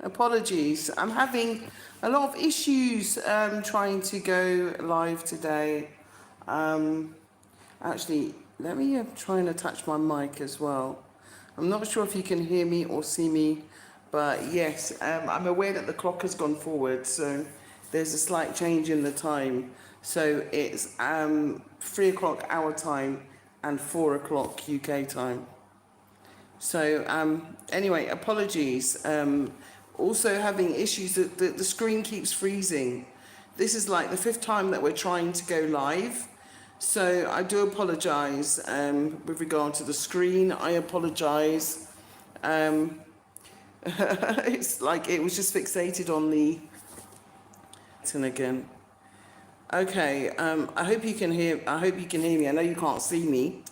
Apologies. I'm having a lot of issues trying to go live today. Um, Actually, let me try and attach my mic as well. I'm not sure if you can hear me or see me, but yes, I'm aware that the clock has gone forward, so there's a slight change in the time. So it's 3 o'clock our time and 4 o'clock UK time. So anyway, apologies. Also having issues that the screen keeps freezing. This is like the 5th time that we're trying to go live. So I do apologize with regard to the screen. I apologize. It's like it was just fixated on the button again. Okay, I hope you can hear. I hope you can hear me. I know you can't see me.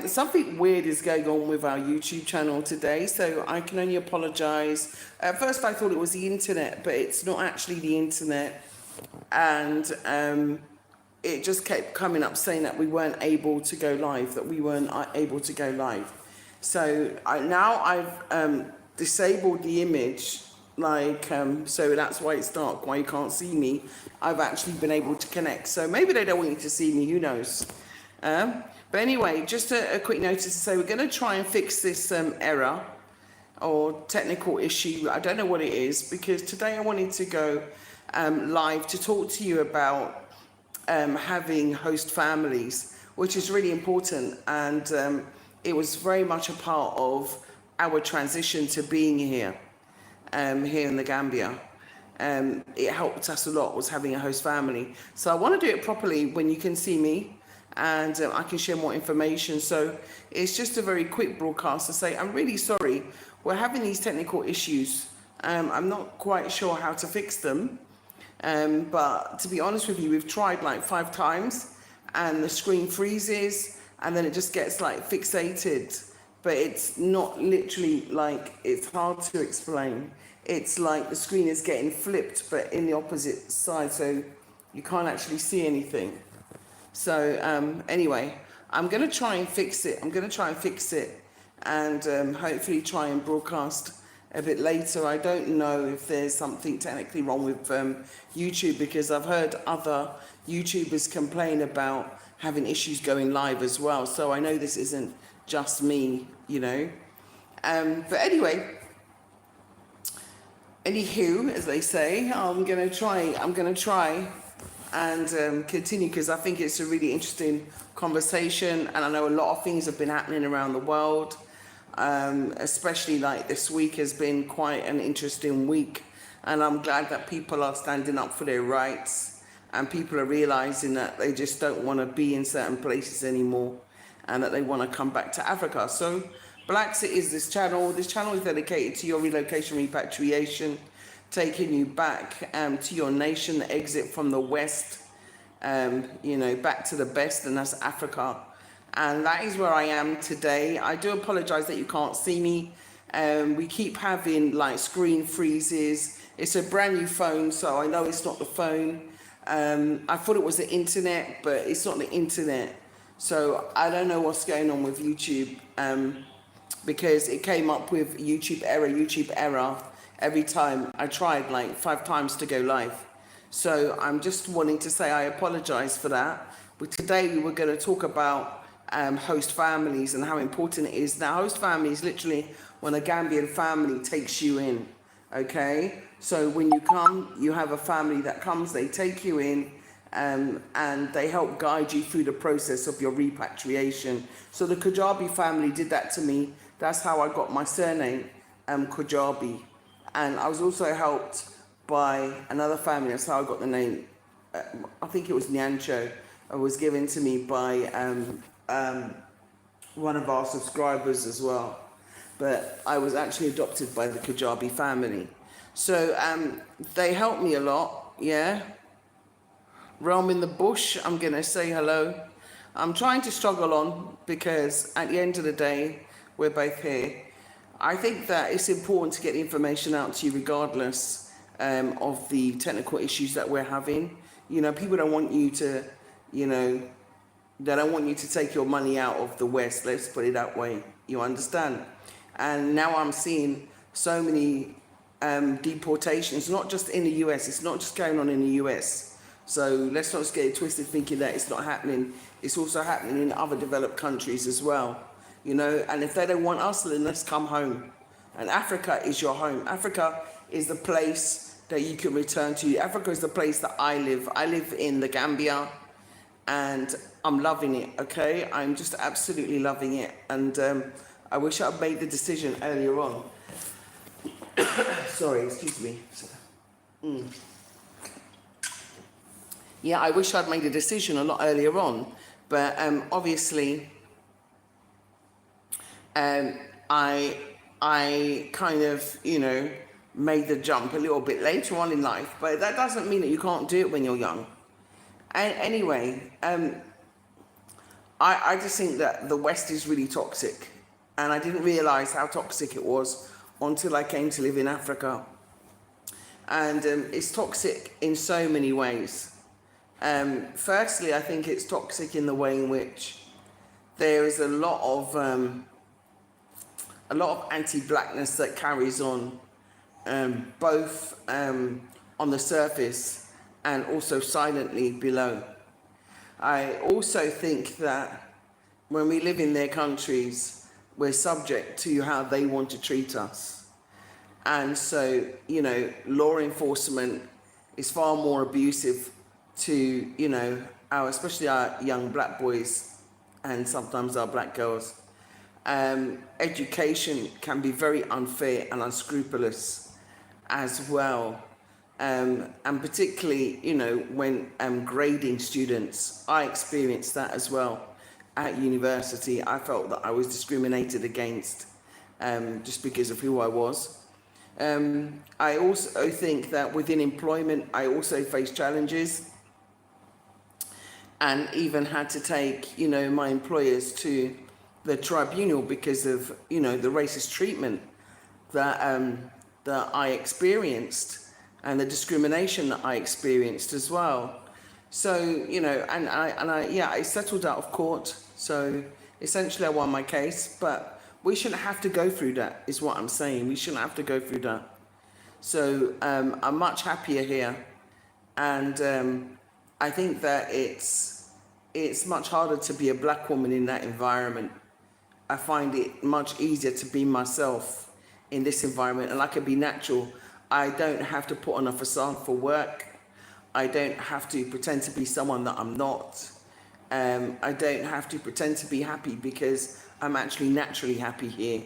Something weird is going on with our YouTube channel today, so I can only apologize. At first I thought it was the internet, but it's not actually the internet. And it just kept coming up saying that we weren't able to go live, So now I've disabled the image, so that's why it's dark, why you can't see me. I've actually been able to connect. So maybe they don't want you to see me, who knows? But anyway, just a quick notice to say we're going to try and fix this error or technical issue. I don't know what it is, because today I wanted to go live to talk to you about having host families, which is really important. And it was very much a part of our transition to being here in the Gambia. It helped us a lot, was having a host family. So I want to do it properly when you can see me, and I can share more information. So it's just a very quick broadcast to say I'm really sorry we're having these technical issues. I'm not quite sure how to fix them, but to be honest with you, we've tried like 5 times and the screen freezes and then it just gets like fixated, but it's not literally, like, it's hard to explain. It's like the screen is getting flipped but in the opposite side, so you can't actually see anything. So anyway, I'm going to try and fix it. And hopefully try and broadcast a bit later. I don't know if there's something technically wrong with YouTube, because I've heard other YouTubers complain about having issues going live as well. So I know this isn't just me, you know. But anyway, anywho, as they say, I'm going to try and continue, because I think it's a really interesting conversation, and I know a lot of things have been happening around the world, especially like this week has been quite an interesting week, and I'm glad that people are standing up for their rights and people are realizing that they just don't want to be in certain places anymore and that they want to come back to Africa. So BlaXit is this channel. This channel is dedicated to your relocation, repatriation, taking you back to your nation, the exit from the West, you know, back to the best, and that's Africa. And that is where I am today. I do apologize that you can't see me. We keep having like screen freezes. It's a brand new phone, so I know it's not the phone. I thought it was the internet, but it's not the internet. So I don't know what's going on with YouTube, because it came up with YouTube error every time I tried, like 5 times to go live. So I'm just wanting to say I apologize for that. But today we were going to talk about host families and how important it is. Now, host family is literally when a Gambian family takes you in, okay? So when you come, you have a family that comes, they take you in, and they help guide you through the process of your repatriation. So the Kajabi family did that to me. That's how I got my surname, Kajabi. And I was also helped by another family. That's how I got the name. I think it was Nyancho. It was given to me by one of our subscribers as well. But I was actually adopted by the Kajabi family. So they helped me a lot, yeah. Realm in the bush, I'm going to say hello. I'm trying to struggle on, because at the end of the day, we're both here. I think that it's important to get the information out to you regardless of the technical issues that we're having. You know, people don't want you to, you know, they don't want you to take your money out of the West, let's put it that way. You understand? And now I'm seeing so many deportations, not just in the US. It's not just going on in the US. So let's not get it twisted thinking that it's not happening. It's also happening in other developed countries as well, you know. And if they don't want us, then let's come home. And Africa is your home. Africa is the place that you can return to. Africa is the place that I live. I live in the Gambia, and I'm loving it, okay? I'm just absolutely loving it. And I wish I'd made the decision earlier on. Sorry, excuse me. Yeah, I wish I'd made a decision a lot earlier on. But obviously, I kind of, you know, made the jump a little bit later on in life. But that doesn't mean that you can't do it when you're young. And anyway, I just think that the West is really toxic. And I didn't realize how toxic it was until I came to live in Africa. And it's toxic in so many ways. Firstly, I think it's toxic in the way in which there is a lot of anti-blackness that carries on, both on the surface and also silently below. I also think that when we live in their countries, we're subject to how they want to treat us. And so, you know, law enforcement is far more abusive to, you know, especially our young black boys and sometimes our black girls. Education can be very unfair and unscrupulous as well. And particularly, you know, when grading students, I experienced that as well at university. I felt that I was discriminated against just because of who I was. I also think that within employment, I also faced challenges and even had to take, you know, my employers to the tribunal because of, you know, the racist treatment that I experienced and the discrimination that I experienced as well. So, you know, I settled out of court. So essentially I won my case, but we shouldn't have to go through that, is what I'm saying. We shouldn't have to go through that. So I'm much happier here. And I think that it's much harder to be a black woman in that environment. I find it much easier to be myself in this environment, and I can be natural. I don't have to put on a facade for work. I don't have to pretend to be someone that I'm not. I don't have to pretend to be happy because I'm actually naturally happy here.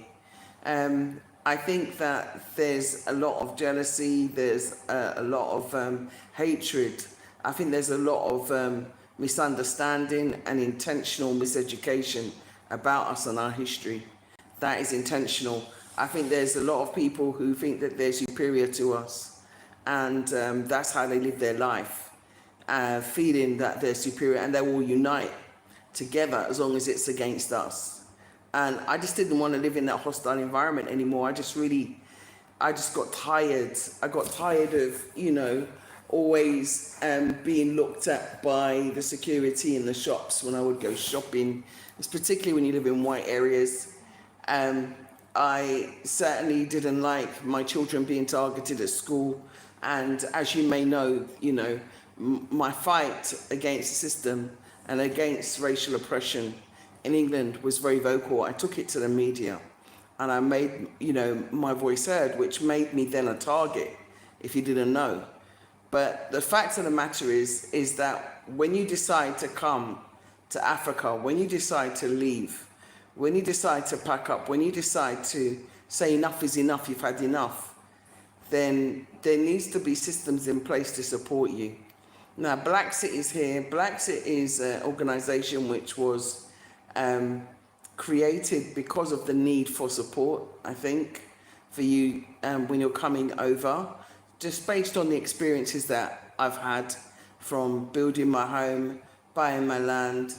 I think that there's a lot of jealousy, there's a lot of hatred. I think there's a lot of misunderstanding and intentional miseducation about us and our history. That is intentional. I think there's a lot of people who think that they're superior to us, and that's how they live their life, feeling that they're superior, and they will unite together as long as it's against us. And I just didn't want to live in that hostile environment anymore. I just got tired. I got tired of, you know, always being looked at by the security in the shops when I would go shopping. It's particularly when you live in white areas. I certainly didn't like my children being targeted at school. And as you may know, you know, my fight against the system and against racial oppression in England was very vocal. I took it to the media and I made, you know, my voice heard, which made me then a target, if you didn't know. But the fact of the matter is that when you decide to come to Africa, when you decide to leave, when you decide to pack up, when you decide to say enough is enough, you've had enough, then there needs to be systems in place to support you. Now, BlaXit is here. BlaXit is an organization which was created because of the need for support, I think, for you when you're coming over, just based on the experiences that I've had from building my home, buying my land,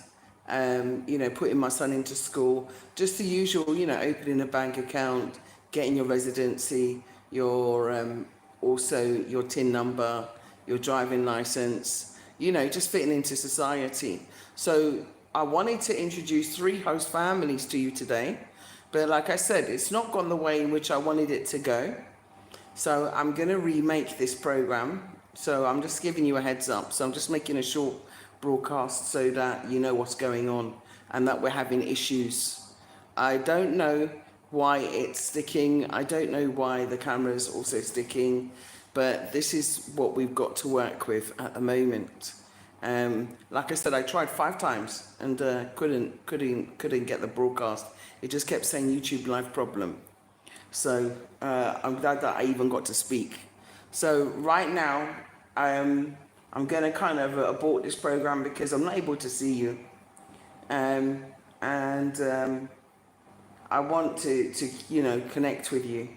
you know, putting my son into school, just the usual, you know, opening a bank account, getting your residency, your also your TIN number, your driving license, you know, just fitting into society. So I wanted to introduce 3 host families to you today But like I said, it's not gone the way in which I wanted it to go. So I'm going to remake this program. So I'm just giving you a heads up. So I'm just making a short broadcast so that you know what's going on and that we're having issues. I don't know why it's sticking. I don't know why the camera's also sticking, but this is what we've got to work with at the moment. Like I said, I tried 5 times and couldn't get the broadcast. It just kept saying YouTube live problem. So I'm glad that I even got to speak. So right now, I'm going to kind of abort this program because I'm not able to see you. I want to connect with you.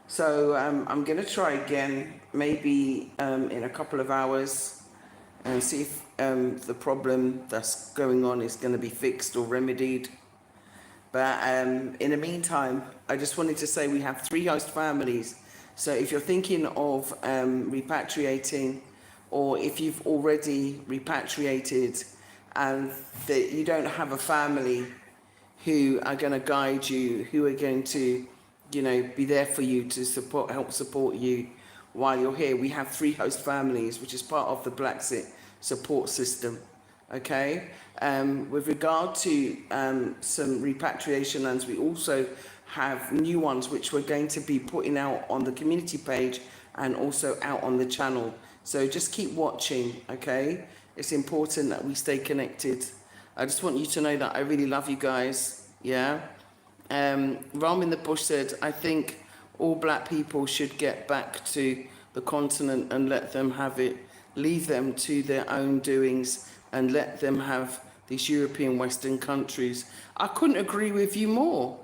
So I'm going to try again, maybe in a couple of hours, and see if the problem that's going on is going to be fixed or remedied. But in the meantime, I just wanted to say we have 3 host families. So if you're thinking of repatriating, or if you've already repatriated and that you don't have a family who are going to guide you, who are going to, be there for you to help support you while you're here, we have 3 host families, which is part of the BlaXit support system. Okay. With regard to some repatriation lands, we also have new ones which we're going to be putting out on the community page and also out on the channel. So just keep watching, okay? It's important that we stay connected. I just want you to know that I really love you guys, yeah? Ram in the Bush said, I think all black people should get back to the continent and let them have it. Leave them to their own doings and let them have these European Western countries. I couldn't agree with you more.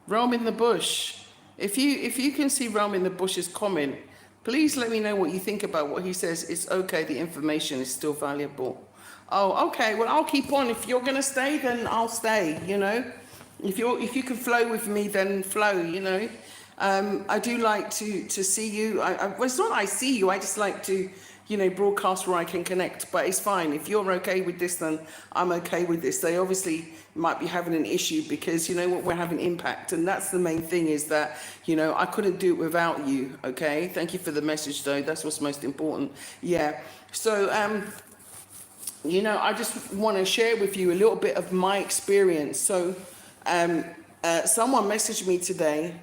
Realm in the Bush. If you can see Realm in the Bush's comment, please let me know what you think about what he says. It's okay, the information is still valuable. Oh, okay, well, I'll keep on. If you're gonna stay, then I'll stay, If you can flow with me, then flow, I do like to see you. Well, it's not I see you, I just like to, broadcast where I can connect, but it's fine. If you're okay with this, then I'm okay with this. They obviously might be having an issue because, we're having impact. And that's the main thing is that, I couldn't do it without you, okay? Thank you for the message, though. That's what's most important. Yeah. So, I just want to share with you a little bit of my experience. So, someone messaged me today,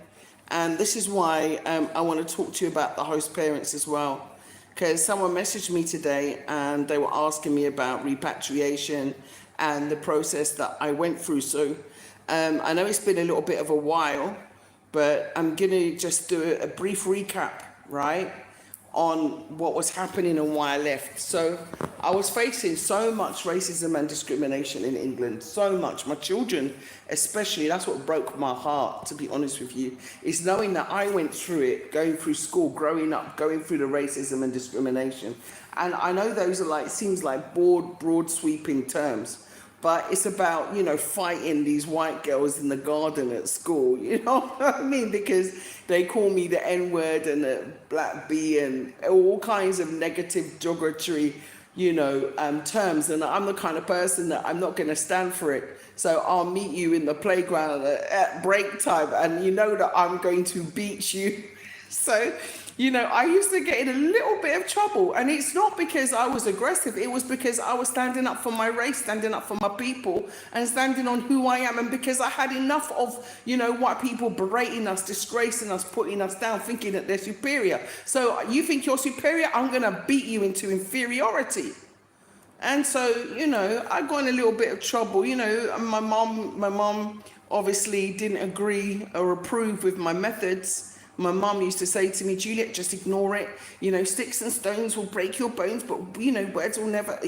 and this is why I want to talk to you about the host parents as well. Because someone messaged me today and they were asking me about repatriation and the process that I went through. So I know it's been a little bit of a while, but I'm going to just do a brief recap, right, on what was happening and why I left. So I was facing so much racism and discrimination in England, so much. My children especially, that's what broke my heart, to be honest with you, is knowing that I went through it, going through school, growing up, going through the racism and discrimination. And I know those are seems like broad sweeping terms, but it's about, fighting these white girls in the garden at school, you know what I mean? Because they call me the N-word and the black B and all kinds of negative derogatory, terms. And I'm the kind of person that I'm not going to stand for it. So I'll meet you in the playground at break time and that I'm going to beat you. So, I used to get in a little bit of trouble, and it's not because I was aggressive. It was because I was standing up for my race, standing up for my people, and standing on who I am. And because I had enough of, white people berating us, disgracing us, putting us down, thinking that they're superior. So you think you're superior? I'm going to beat you into inferiority. And so, I got in a little bit of trouble. My mom obviously didn't agree or approve with my methods. My mum used to say to me, Juliet, just ignore it. Sticks and stones will break your bones, but, words will never,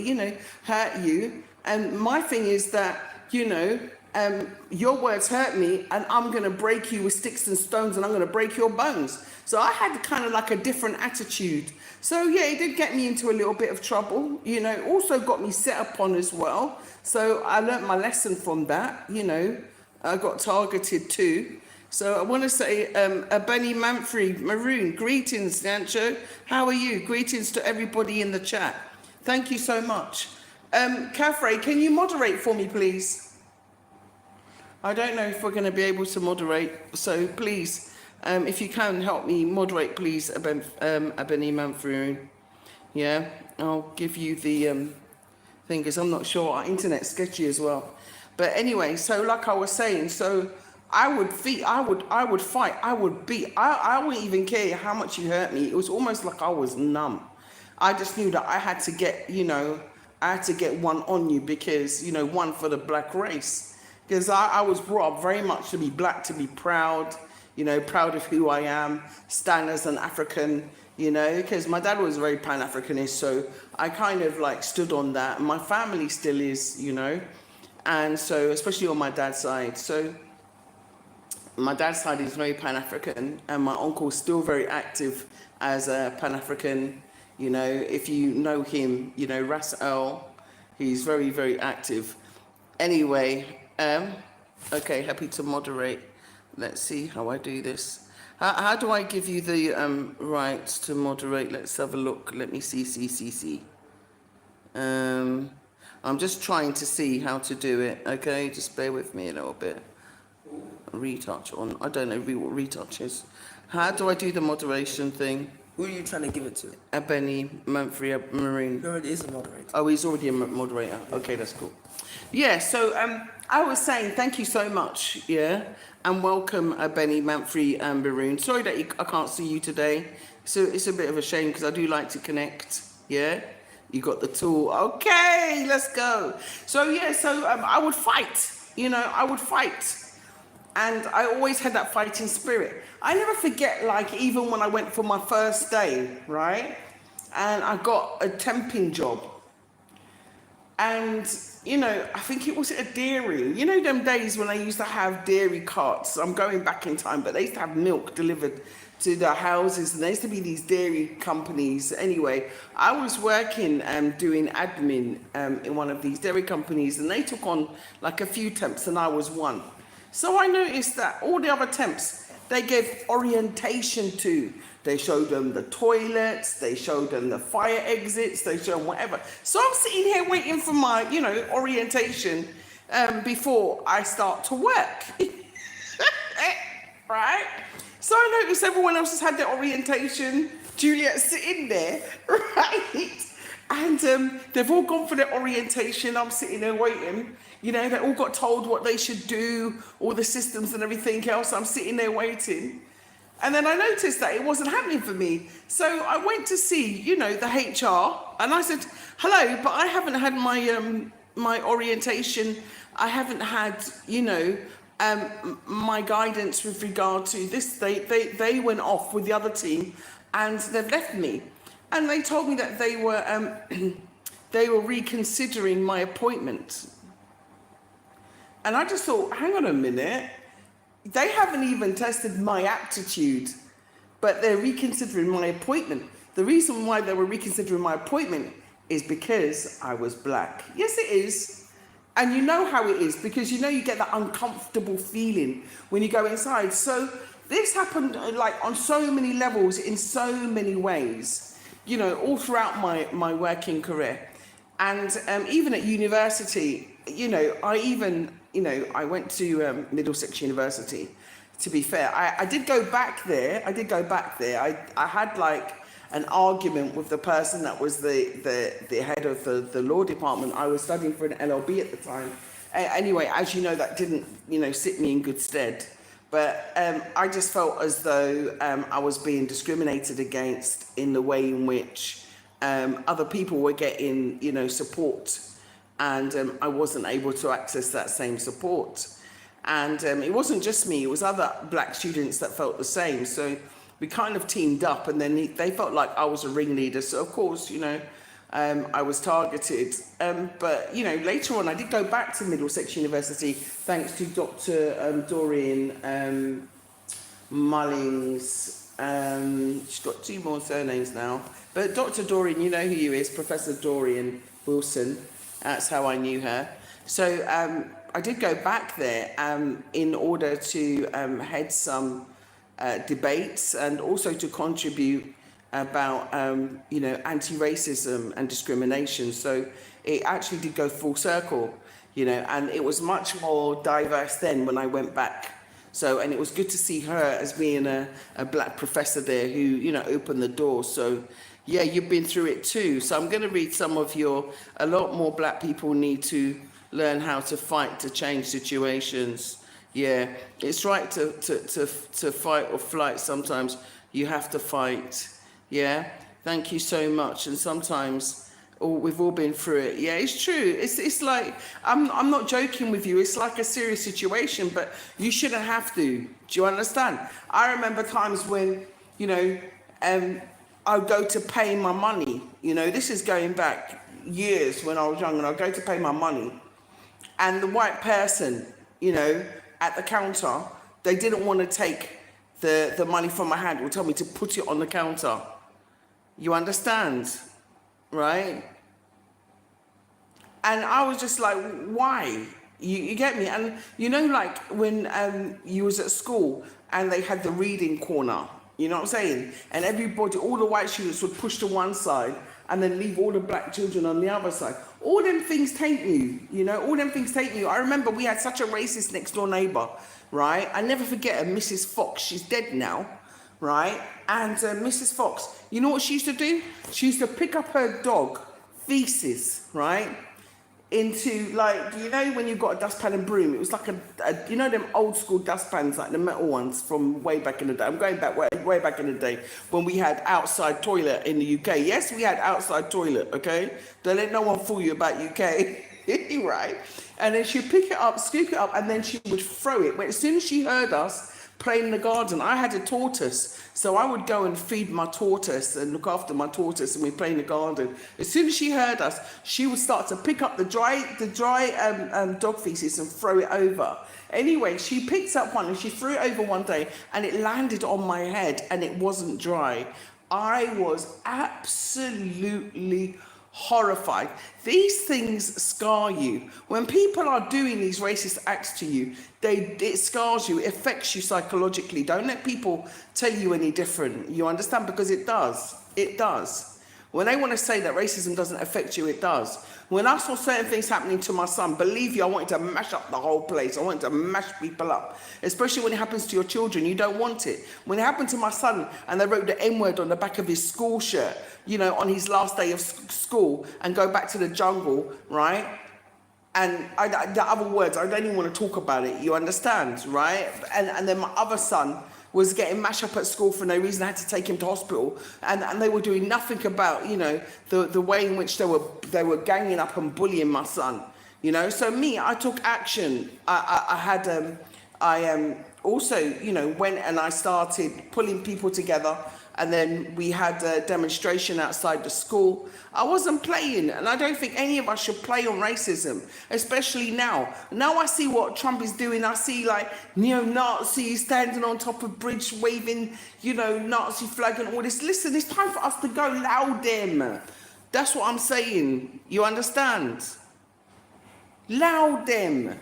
hurt you. And my thing is that, your words hurt me and I'm going to break you with sticks and stones and I'm going to break your bones. So I had kind of like a different attitude. So, yeah, it did get me into a little bit of trouble, also got me set upon as well. So I learnt my lesson from that, I got targeted too. So I want to say, Benny Manfrey, Maroon, greetings, Nancho. How are you? Greetings to everybody in the chat. Thank you so much. Caffrey, can you moderate for me, please? I don't know if we're going to be able to moderate. So please, if you can help me moderate, please, Abeni Manfroon. Yeah, I'll give you the thing, because I'm not sure. Our internet's sketchy as well. But anyway, so like I was saying, so I would fight, I would beat. I wouldn't even care how much you hurt me. It was almost like I was numb. I just knew that I had to get, I had to get one on you, because, one for the black race. Because I was brought up very much to be black, to be proud, proud of who I am, stand as an African, because my dad was very Pan-Africanist, so I kind of like stood on that. My family still is, and so, especially on my dad's side. So my dad's side is very Pan-African, and my uncle's still very active as a Pan-African. If you know him, Ras El, he's very, very active. Anyway, okay, happy to moderate. Let's see how I do this. How do I give you the rights to moderate? Let's have a look. Let me see. I'm just trying to see how to do it. Okay, just bear with me a little bit. Retouch on. I don't know what retouch is. How do I do the moderation thing? Who are you trying to give it to? Abeni Manfrey Marine. He already is a moderator. Oh, he's already a moderator. Okay, that's cool. Yeah, so I was saying thank you so much, yeah, and welcome Abeni Manfrey Maroon. Sorry that I can't see you today. So it's a bit of a shame, because I do like to connect, yeah. You got the tool. Okay, let's go. So yeah, I would fight, I would fight. And I always had that fighting spirit. I never forget, like, even when I went for my first day, right? And I got a temping job. And, I think it was at a dairy. Them days when I used to have dairy carts. I'm going back in time, but they used to have milk delivered to the houses. And there used to be these dairy companies. Anyway, I was working doing admin in one of these dairy companies. And they took on, like, a few temps, and I was one. So I noticed that all the other temps, they gave orientation to. They showed them the toilets, they showed them the fire exits, they showed them whatever. So I'm sitting here waiting for my, orientation before I start to work. Right? So I noticed everyone else has had their orientation. Juliet's sitting there, right? And they've all gone for their orientation. I'm sitting there waiting. They all got told what they should do, all the systems and everything else. I'm sitting there waiting. And then I noticed that it wasn't happening for me. So I went to see, the HR, and I said, hello, but I haven't had my orientation. I haven't had, my guidance with regard to this. They went off with the other team, and they've left me. And they told me that they were reconsidering my appointment. And I just thought, hang on a minute. They haven't even tested my aptitude, but they're reconsidering my appointment. The reason why they were reconsidering my appointment is because I was black. Yes, it is. And you know how it is, because you get that uncomfortable feeling when you go inside. So this happened like on so many levels, in so many ways, all throughout my working career. And even at university, I went to Middlesex University, to be fair. I did go back there. I had like an argument with the person that was the head of the law department. I was studying for an LLB at the time. Anyway, as you know, that didn't, sit me in good stead. But I just felt as though I was being discriminated against in the way in which other people were getting, support. And I wasn't able to access that same support. And it wasn't just me, it was other black students that felt the same. So we kind of teamed up, and then they felt like I was a ringleader. So of course, I was targeted. But, later on, I did go back to Middlesex University, thanks to Dr. Dorian Mullings. She's got two more surnames now. But Dr. Dorian, you know who he is, Professor Dorian Wilson. That's how I knew her. So I did go back there in order to head some debates, and also to contribute about, anti-racism and discrimination. So it actually did go full circle. you know, and it was much more diverse then when I went back. So, and it was good to see her as being a black professor there who, you know, opened the door. So, yeah, you've been through it too. So I'm going to read some of a lot more black people need to learn how to fight to change situations. Yeah, it's right to fight or flight. Sometimes you have to fight. Yeah, thank you so much. And sometimes we've all been through it. Yeah, it's true. It's like, I'm not joking with you. It's like a serious situation, but you shouldn't have to. Do you understand? I remember times when, you know, I would go to pay my money. You know, this is going back years when I was young, and I'd go to pay my money. And the white person, you know, at the counter, they didn't want to take the money from my hand. They would tell me to put it on the counter. You understand? Right? And I was just like, why? You get me? And you know, like when you was at school and they had the reading corner, you know what I'm saying? And everybody, all the white students would push to one side and then leave all the black children on the other side. All them things take you, you know, all them things take you. I remember we had such a racist next door neighbor, right? I never forget her, Mrs. Fox. She's dead now, right? And Mrs. Fox, you know what she used to do? She used to pick up her dog feces, right? Into, like, you know, when you've got a dustpan and broom, it was like you know, them old school dustpans, like the metal ones from way back in the day. I'm going back way back in the day when we had outside toilet in the UK. Yes, we had outside toilet, okay? Don't let no one fool you about UK, right? And then she'd pick it up, scoop it up, and then she would throw it. But as soon as she heard us playing in the garden, I had a tortoise, so I would go and feed my tortoise and look after my tortoise, and we'd play in the garden. As soon as she heard us, she would start to pick up the dry dog feces and throw it over. Anyway, she picked up one and she threw it over one day, and it landed on my head, and it wasn't dry. I was absolutely horrified. These things scar you. When people are doing these racist acts to you, it scars you, it affects you psychologically. Don't let people tell you any different. You understand? Because it does. It does. When they want to say that racism doesn't affect you, it does. When I saw certain things happening to my son, believe you, I wanted to mash up the whole place. I wanted to mash people up. Especially when it happens to your children, you don't want it. When it happened to my son and they wrote the N-word on the back of his school shirt, you know, on his last day of school, and go back to the jungle, right? And the other words, I don't even want to talk about it, you understand, right? And then my other son was getting mashed up at school for no reason. I had to take him to hospital, and they were doing nothing about, you know, the way in which they were ganging up and bullying my son, you know. So me, I took action. I also, you know, went and I started pulling people together, and then we had a demonstration outside the school. I wasn't playing, and I don't think any of us should play on racism, especially now. Now I see what Trump is doing. I see, like, neo-Nazis standing on top of bridge waving, you know, Nazi flag and all this. Listen, it's time for us to go loud them. That's what I'm saying. You understand? Loud them.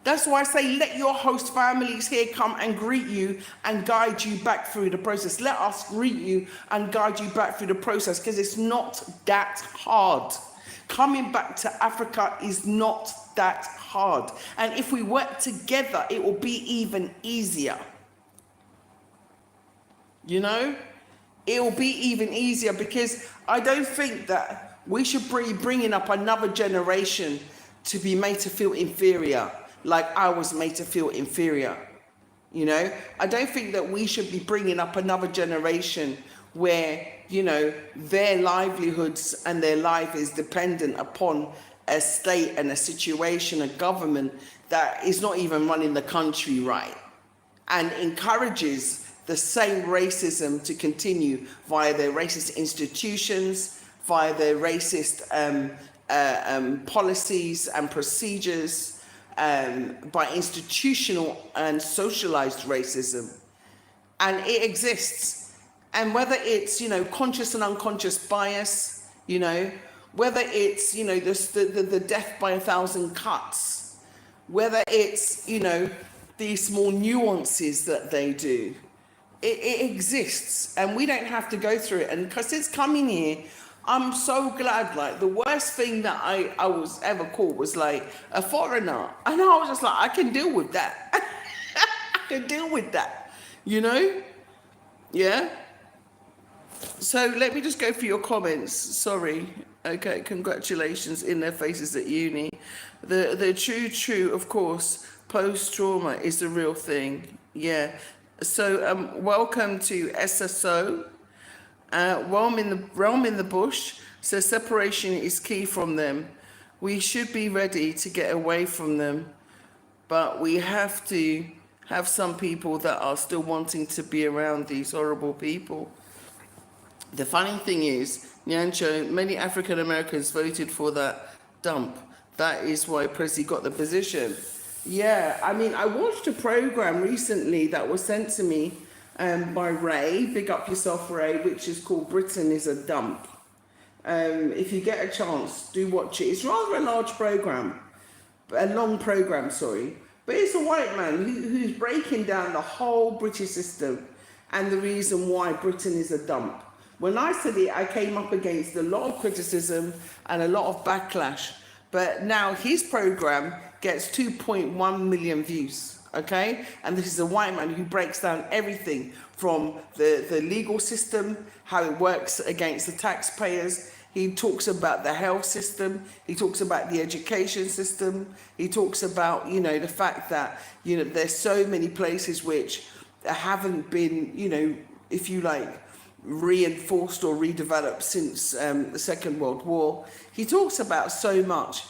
That's why I say let your host families here come and greet you and guide you back through the process. Let us greet you and guide you back through the process, because it's not that hard. Coming back to Africa is not that hard. And if we work together, it will be even easier. You know? It will be even easier, because I don't think that we should be bringing up another generation to be made to feel inferior, like I was made to feel inferior. You know, I don't think that we should be bringing up another generation where, you know, their livelihoods and their life is dependent upon a state and a situation, a government that is not even running the country right, and encourages the same racism to continue via their racist institutions, via their racist policies and procedures, by institutional and socialized racism. And it exists. And whether it's, you know, conscious and unconscious bias, you know, whether it's, you know, the death by 1,000 cuts, whether it's, you know, these small nuances that they do, it exists. And we don't have to go through it. And because it's coming here, I'm so glad. Like the worst thing that I was ever called was like a foreigner, and I was just like, I can deal with that. I can deal with that. You know? Yeah. So let me just go through your comments. Sorry. Okay, congratulations in their faces at uni. The true, of course, post trauma is the real thing. Yeah. So welcome to SSO. Realm in the bush. So separation is key from them. We should be ready to get away from them, but we have to have some people that are still wanting to be around these horrible people. The funny thing is, Nyancho, many African Americans voted for that dump. That is why Prezi got the position. Yeah, I mean, I watched a program recently that was sent to me by Ray, big up yourself, Ray, which is called Britain is a Dump. If you get a chance, do watch it. It's rather a large program, a long program, sorry. But it's a white man who's breaking down the whole British system and the reason why Britain is a dump. When I said it, I came up against a lot of criticism and a lot of backlash. But now his program gets 2.1 million views, okay? And this is a white man who breaks down everything from the legal system, how it works against the taxpayers. He talks about the health system. He talks about the education system. He talks about, you know, the fact that, you know, there's so many places which haven't been, you know, if you like, reinforced or redeveloped since the Second World War. He talks about so much.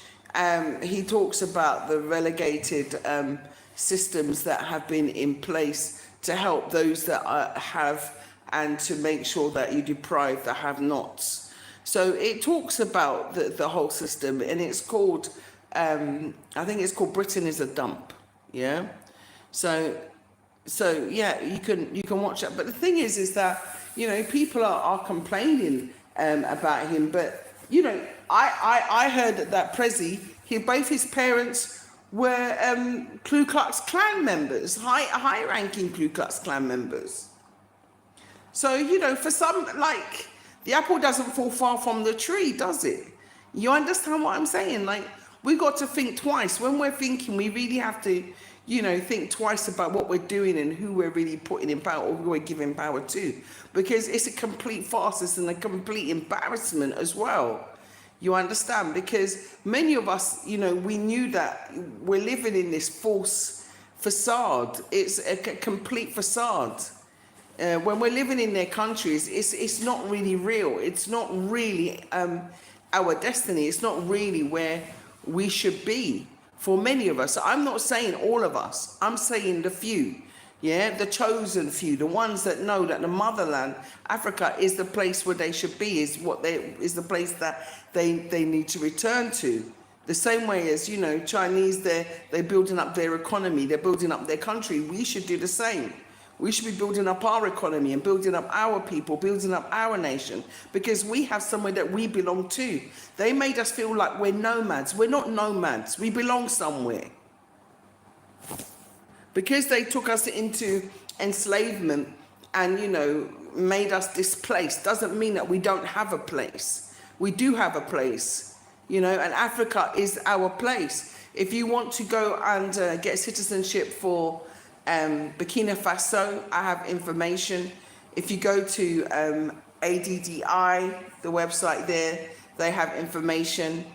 He talks about the relegated systems that have been in place to help those that have and to make sure that you deprive the have-nots. So it talks about the whole system, and it's called, I think it's called Britain is a Dump. Yeah. So yeah, you can watch that. But the thing is that, you know, people are complaining about him. But, you know, I heard that Prezi, both his parents were Ku Klux Klan members, high-ranking Ku Klux Klan members. So, you know, for some, like, the apple doesn't fall far from the tree, does it? You understand what I'm saying? Like, we got to think twice. When we're thinking, we really have to, you know, think twice about what we're doing and who we're really putting in power or who we're giving power to. Because it's a complete farce and a complete embarrassment as well. You understand? Because many of us, you know, we knew that we're living in this false facade. It's a complete facade. When we're living in their countries, it's not really real. It's not really our destiny. It's not really where we should be for many of us. I'm not saying all of us. I'm saying the few. Yeah, the chosen few, the ones that know that the motherland, Africa, is the place where they should be, is the place that they need to return to. The same way as, you know, Chinese, they're building up their economy, they're building up their country. We should do the same. We should be building up our economy and building up our people, building up our nation, because we have somewhere that we belong to. They made us feel like we're nomads. We're not nomads. We belong somewhere. Because they took us into enslavement and, you know, made us displaced, doesn't mean that we don't have a place. We do have a place, you know, and Africa is our place. If you want to go and get citizenship for Burkina Faso, I have information. If you go to ADDI, the website there, they have information.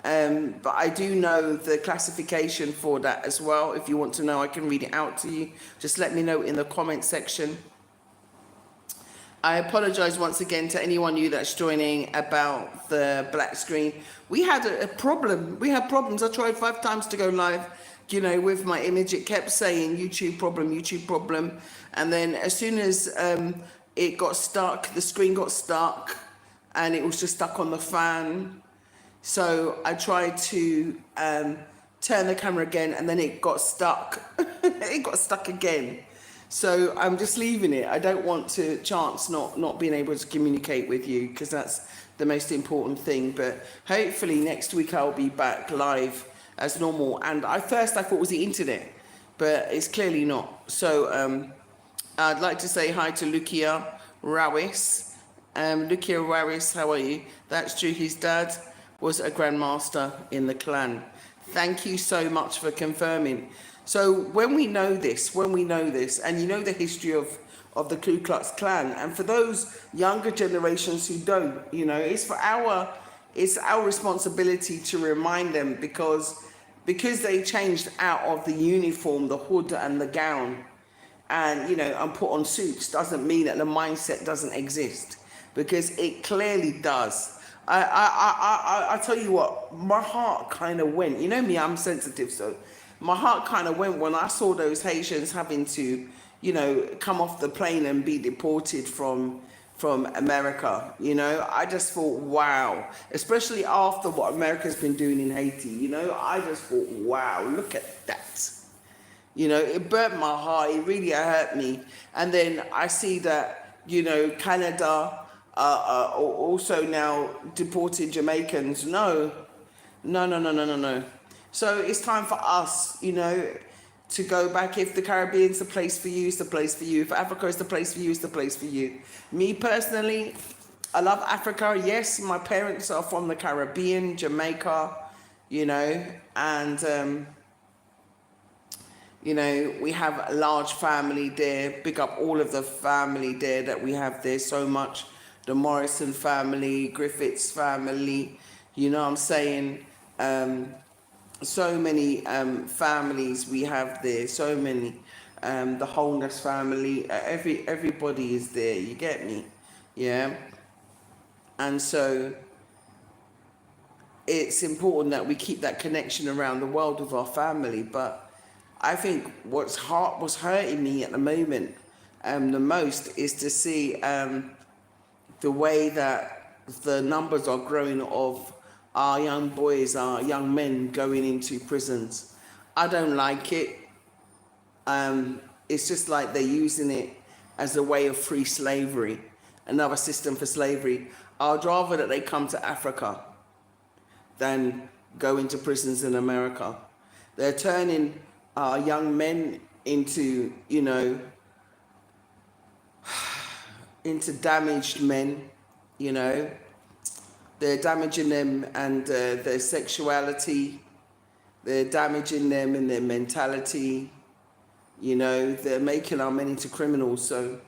But I do know the classification for that as well. If you want to know, I can read it out to you. Just let me know in the comment section. I apologize once again to anyone new that's joining about the black screen. We had a problem. We had problems. I tried 5 times to go live, you know, with my image. It kept saying YouTube problem. And then as soon as it got stuck, the screen got stuck and it was just stuck on the fan. So I tried to turn the camera again and then it got stuck. It got stuck again. So I'm just leaving it. I don't want to chance not being able to communicate with you, because that's the most important thing. But hopefully next week I'll be back live as normal. And I thought it was the internet, but it's clearly not. So I'd like to say hi to Lukia Rawis. Lucia Waris, how are you? That's true. His dad was a grandmaster in the clan. Thank you so much for confirming. So when we know this, and you know the history of the Ku Klux Klan, and for those younger generations who don't, you know, it's our responsibility to remind them, because they changed out of the uniform, the hood and the gown, and you know, and put on suits, doesn't mean that the mindset doesn't exist, because it clearly does. I tell you what, my heart kind of went. You know me, I'm sensitive, so my heart kind of went when I saw those Haitians having to, you know, come off the plane and be deported from America. You know, I just thought, wow, especially after what America's been doing in Haiti. You know, I just thought, wow, look at that. You know, it burnt my heart. It really hurt me. And then I see that, you know, Canada also now deporting Jamaicans. No. So it's time for us, you know, to go back. If the Caribbean's the place for you, it's the place for you. If Africa is the place for you, it's the place for you. Me personally, I love Africa. Yes, my parents are from the Caribbean, Jamaica, you know, and you know, we have a large family there. Big up all of the family there that we have there so much. The Morrison family, Griffiths family, you know what I'm saying? So many families we have there, so many. The Holness family, everybody is there, you get me? Yeah? And so it's important that we keep that connection around the world with our family. But I think what's hurting me at the moment the most is to see the way that the numbers are growing of our young boys, our young men going into prisons. I don't like it. It's just like they're using it as a way of free slavery, another system for slavery. I'd rather that they come to Africa than go into prisons in America. They're turning our young men into, you know, into damaged men, you know. They're damaging them and their sexuality. They're damaging them in their mentality. You know, they're making our men into criminals. So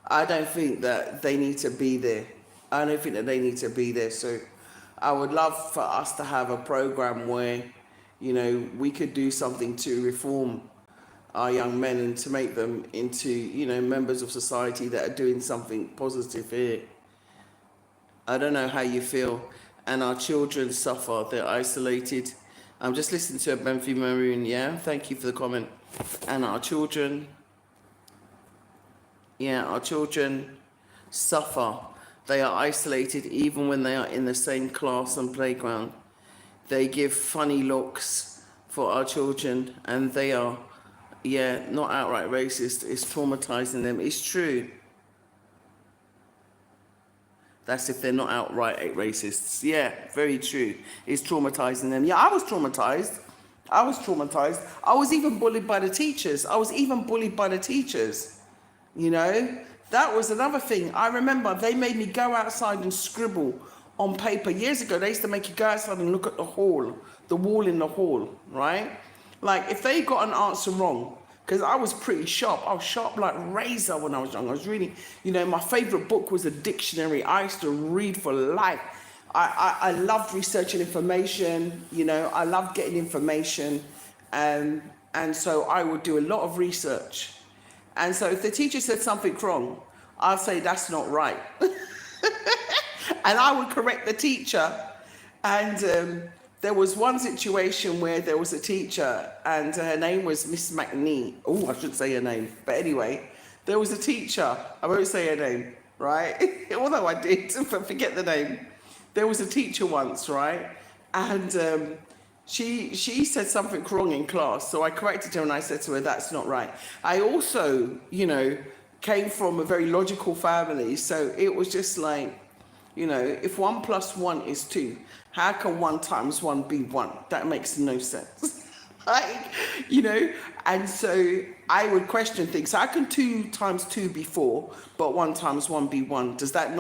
I don't think that they need to be there. So I would love for us to have a program where, you know, we could do something to reform our young men and to make them into, you know, members of society that are doing something positive here. I don't know how you feel. And our children suffer. They're isolated. I'm just listening to Benfi Maroon. Yeah, thank you for the comment. And our children suffer. They are isolated even when they are in the same class and playground. They give funny looks for our children, and they are, not outright racist. It's traumatizing them. It's true. That's if they're not outright racists. Yeah, very true. It's traumatizing them. Yeah, I was traumatized. I was even bullied by the teachers. You know, that was another thing. I remember they made me go outside and scribble on paper. Years ago, they used to make you go outside and look at the wall in the hall, right? Like, if they got an answer wrong, because I was pretty sharp. I was sharp like razor when I was young. I was really, you know, my favorite book was a dictionary. I used to read for life. I loved researching information, you know, I loved getting information. And so I would do a lot of research. And so if the teacher said something wrong, I'd say, that's not right. And I would correct the teacher. And there was one situation where there was a teacher and her name was Miss McNee. Oh, I shouldn't say her name. But anyway, there was a teacher. I won't say her name, right? Although I did, but forget the name. There was a teacher once, right? And she said something wrong in class. So I corrected her and I said to her, that's not right. I also, you know, came from a very logical family. So it was just like, you know, if 1 + 1 is 2, how can 1 × 1 be 1? That makes no sense. like, you know, and so I would question things. So I can 2 times 2 be 4, but 1 times 1 be 1. Does that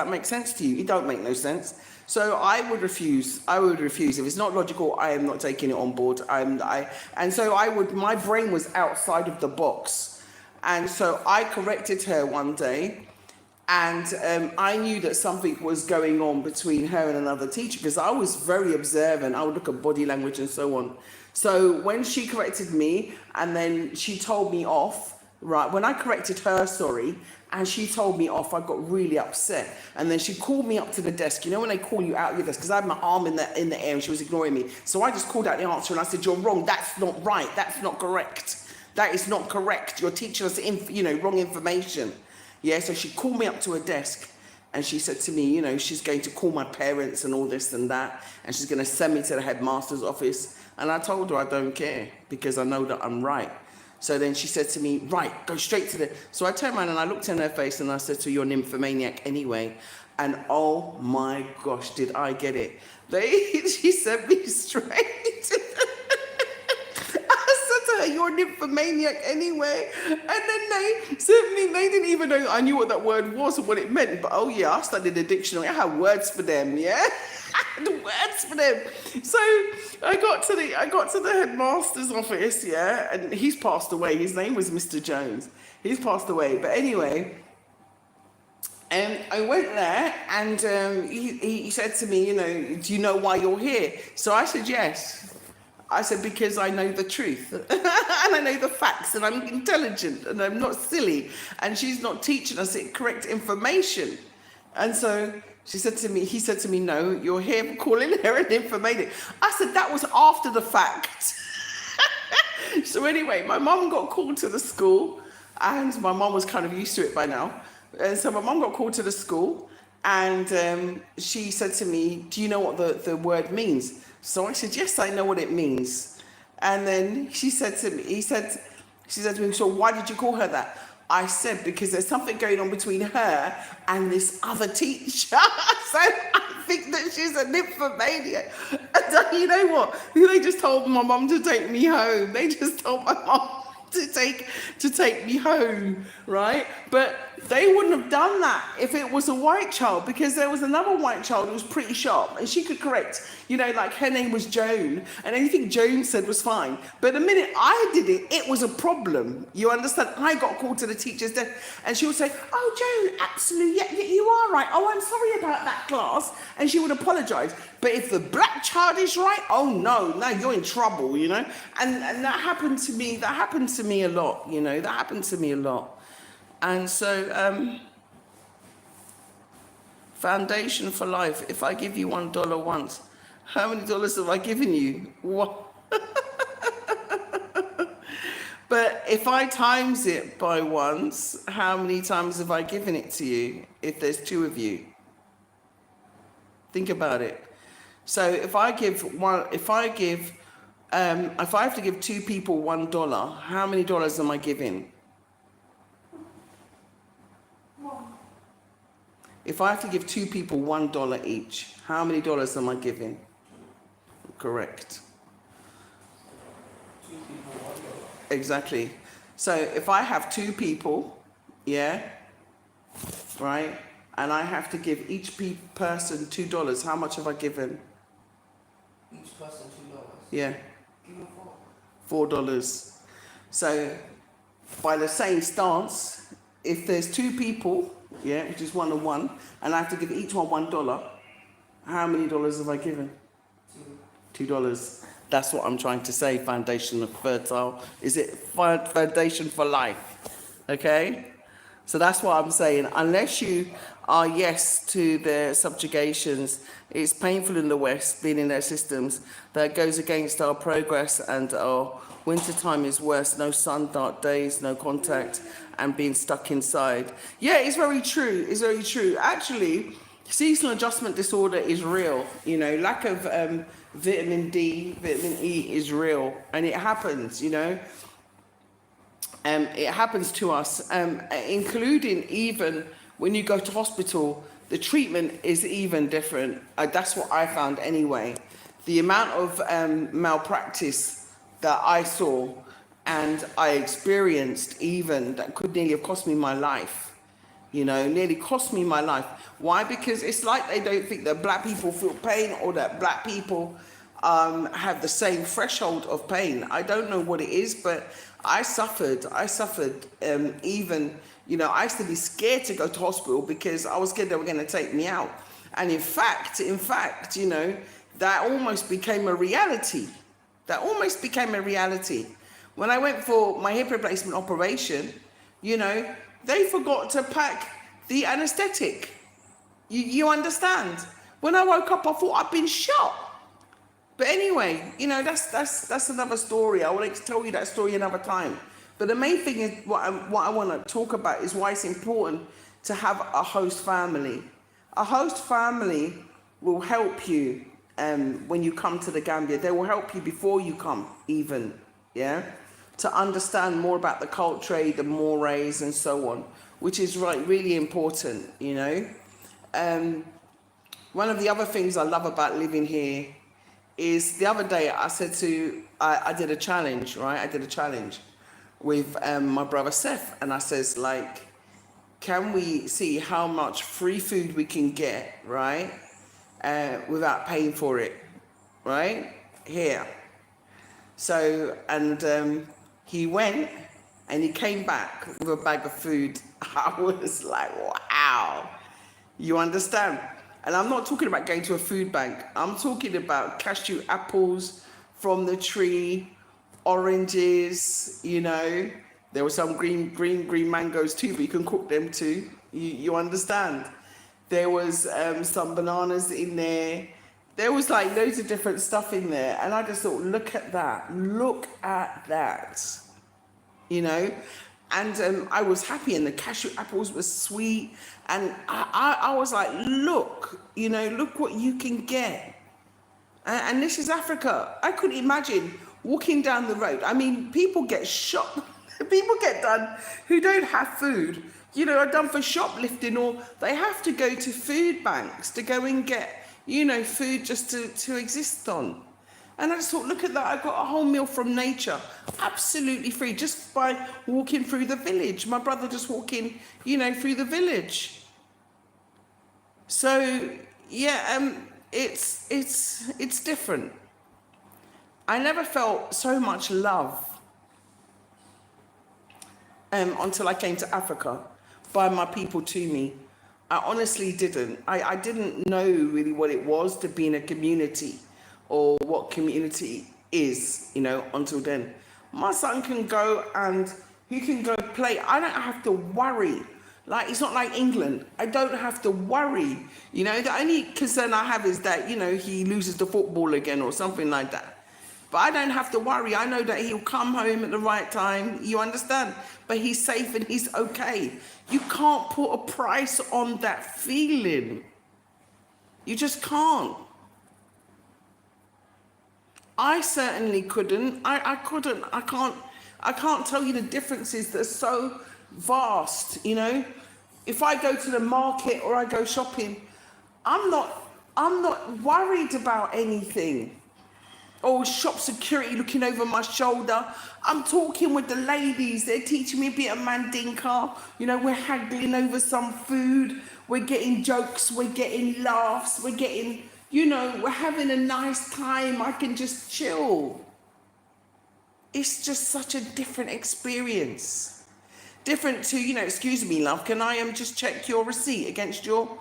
make sense to you? It don't make no sense. So I would refuse. If it's not logical, I am not taking it on board. And so my brain was outside of the box. And so I corrected her one day, and I knew that something was going on between her and another teacher, because I was very observant. I would look at body language and so on. So when she corrected me and then she told me off, right, when I corrected her, sorry, and she told me off, I got really upset. And then she called me up to the desk. You know when they call you out of your desk? Because I had my arm in the air and she was ignoring me. So I just called out the answer and I said, "You're wrong. That's not right. That's not correct. That is not correct. You're teaching us, wrong information." Yeah, so she called me up to her desk and she said to me, she's going to call my parents and all this and that, and she's going to send me to the headmaster's office. And I told her I don't care, because I know that I'm right. So then she said to me, "Right, go straight to the..." So I turned around and I looked in her face and I said to her, "You're a nymphomaniac anyway." And oh my gosh, did I get it. She sent me straight. "You're a nymphomaniac anyway." And then they sent me, they didn't even know I knew what that word was or what it meant. But oh yeah, I studied the dictionary. I had words for them, yeah? I had words for them. So I got to the headmaster's office, yeah, and he's passed away. His name was Mr. Jones. He's passed away. But anyway, I went there and he said to me, "Do you know why you're here?" So I said, "Yes." I said, "Because I know the truth and I know the facts, and I'm intelligent and I'm not silly, and she's not teaching us correct information." And so he said to me, "No, you're here for calling her an nymphomaniac." I said, "That was after the fact." So anyway, my mum got called to the school, and my mum was kind of used to it by now. And so my mum got called to the school, and she said to me, "Do you know what the word means?" So I said, "Yes, I know what it means." And then she said to me, she said to me, "So why did you call her that?" I said, "Because there's something going on between her and this other teacher." So I think that she's a nymphomaniac. And you know what? They just told my mum to take me home. They just told my mum to take me home, right? But they wouldn't have done that if it was a white child, because there was another white child who was pretty sharp and she could correct, like her name was Joan, and anything Joan said was fine. But the minute I did it, it was a problem. You understand? I got called to the teacher's desk and she would say, "Oh, Joan, absolutely, yeah, you are right. Oh, I'm sorry about that, class." And she would apologize. But if the black child is right, oh no, you're in trouble, And that happened to me. That happened to me a lot, That happened to me a lot. And so, foundation for life. If I give you $1 once, how many dollars have I given you? What? But if I times it by once, how many times have I given it to you? If there's 2 of you, think about it. So if I have to give 2 people $1, how many dollars am I giving? If I have to give 2 people $1 each, how many dollars am I giving? Correct. 2 people, $1. Exactly. So if I have 2 people, yeah, right, and I have to give each person $2, how much have I given? Each person $2. Yeah. Give them $4. $4. So by the same stance, if there's 2 people, yeah, which is 1 and 1, and I have to give each one $1, how many dollars have I given? $2. That's what I'm trying to say. Foundation of fertile. Is it foundation for life? Okay? So that's what I'm saying. Unless you are yes to their subjugations, it's painful in the West, being in their systems, that goes against our progress, and our winter time is worse. No sun, dark days, no contact, and being stuck inside. Yeah, it's very true. It's very true. Actually, seasonal adjustment disorder is real. Lack of vitamin D, vitamin E is real, and it happens. It happens to us, including even when you go to hospital. The treatment is even different. That's what I found anyway. The amount of malpractice that I saw and I experienced, even that could nearly have cost me my life. You know, nearly cost me my life. Why? Because it's like they don't think that black people feel pain, or that black people have the same threshold of pain. I don't know what it is, but I suffered. Even, you know, I used to be scared to go to hospital because I was scared they were going to take me out. And in fact, you know, that almost became a reality. When I went for my hip replacement operation, you know, they forgot to pack the anesthetic. You understand? When I woke up, I thought I'd been shot. But anyway, you know, that's another story. I will tell you that story another time. But the main thing is what I want to talk about is why it's important to have a host family. A host family will help you when you come to the Gambia. They will help you before you come, even, yeah, to understand more about the culture, the mores, and so on, which is really important, you know. One of the other things I love about living here is the other day I did a challenge, right? I did a challenge with my brother Seth, and I says, like, can we see how much free food we can get, right? Without paying for it, right? Here. So, and he went and he came back with a bag of food. I was like, wow. You understand? And I'm not talking about going to a food bank. I'm talking about cashew apples from the tree, oranges, you know. There were some green mangoes too, but you can cook them too. You understand? There was some bananas in there. There was like loads of different stuff in there. And I just thought, look at that. You know? And I was happy, and the cashew apples were sweet. And I was like, look, you know, look what you can get. And this is Africa. I couldn't imagine walking down the road. I mean, people get shot. People get done who don't have food, you know, are done for shoplifting, or they have to go to food banks to go and get, you know, food just to exist on. And I just thought, look at that. I got a whole meal from nature, absolutely free, just by walking through the village. My brother just walking, you know, through the village. So, yeah, it's different. I never felt so much love until I came to Africa by my people to me. I honestly didn't. I didn't know really what it was to be in a community, or what community is, you know, until then. My son can go and he can go play. I don't have to worry. Like, it's not like England. I don't have to worry. You know, the only concern I have is that, you know, he loses the football again or something like that. But I don't have to worry. I know that he'll come home at the right time. You understand? But he's safe and he's okay. You can't put a price on that feeling. You just can't. I certainly couldn't. I couldn't. I can't tell you the differences. They're so vast, you know. If I go to the market or I go shopping, I'm not worried about anything. Or shop security looking over my shoulder. I'm talking with the ladies. They're teaching me a bit of Mandinka. You know, we're haggling over some food. We're getting jokes. We're getting laughs. We're getting, you know, we're having a nice time. I can just chill. It's just such a different experience. Different to, you know, excuse me, love, can I just check your receipt against your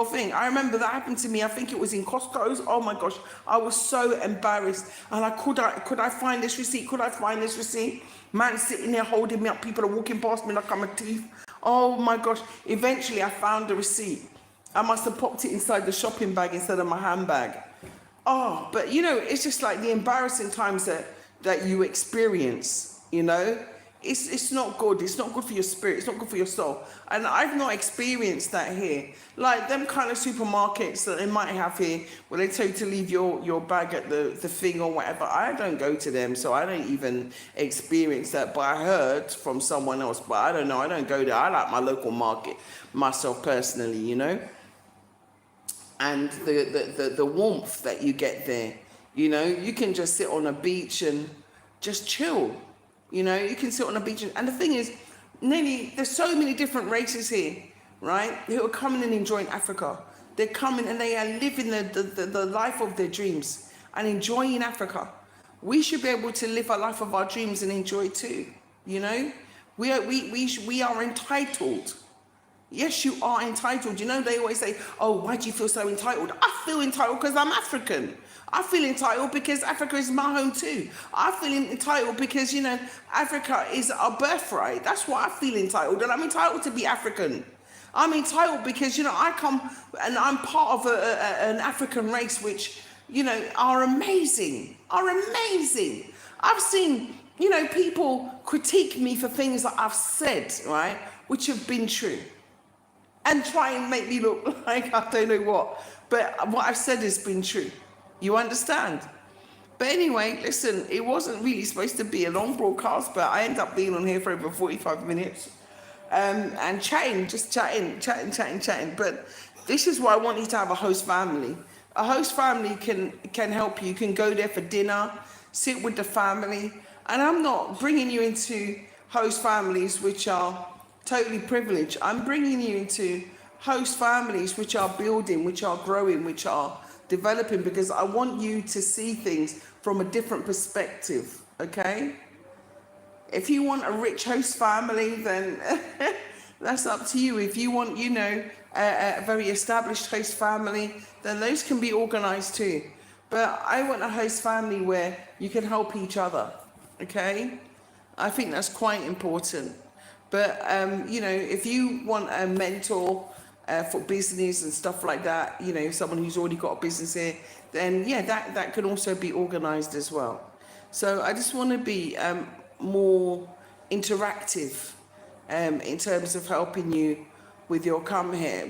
thing? I remember that happened to me. I think it was in Costco's. Oh my gosh, I was so embarrassed. And like, could I find this receipt? Could I find this receipt? Man sitting there holding me up. People are walking past me like I'm a thief. Oh my gosh. Eventually I found the receipt. I must have popped it inside the shopping bag instead of my handbag. Oh, but you know, it's just like the embarrassing times that you experience, you know. It's not good. It's not good for your spirit. It's not good for your soul. And I've not experienced that here. Like them kind of supermarkets that they might have here, where they tell you to leave your bag at the thing or whatever. I don't go to them, so I don't even experience that. But I heard from someone else. But I don't know. I don't go there. I like my local market myself personally, you know. And the warmth that you get there, you know, you can just sit on a beach and just chill. You know, you can sit on a beach. And the thing is, there's so many different races here, right? Who are coming and enjoying Africa. They're coming and they are living the life of their dreams and enjoying Africa. We should be able to live a life of our dreams and enjoy it too. You know, we are entitled. Yes, you are entitled. You know, they always say, oh, why do you feel so entitled? I feel entitled because I'm African. I feel entitled because Africa is my home too. I feel entitled because, you know, Africa is our birthright. That's why I feel entitled. And I'm entitled to be African. I'm entitled because, you know, I come and I'm part of an African race which, you know, are amazing. I've seen, you know, people critique me for things that I've said, right, which have been true. And try and make me look like I don't know what. But what I've said has been true. You understand? But anyway, listen, it wasn't really supposed to be a long broadcast, but I ended up being on here for over 45 minutes. And chatting. But this is why I want you to have a host family. A host family can help you. You can go there for dinner, sit with the family. And I'm not bringing you into host families which are totally privileged. I'm bringing you into host families which are building, which are growing, which are developing, because I want you to see things from a different perspective, okay? If you want a rich host family, then that's up to you. If you want, you know, a very established host family, then those can be organized too. But I want a host family where you can help each other, okay? I think that's quite important. But, you know, if you want a mentor for business and stuff like that, you know, someone who's already got a business here, then, yeah, that can also be organized as well. So I just want to be more interactive in terms of helping you with your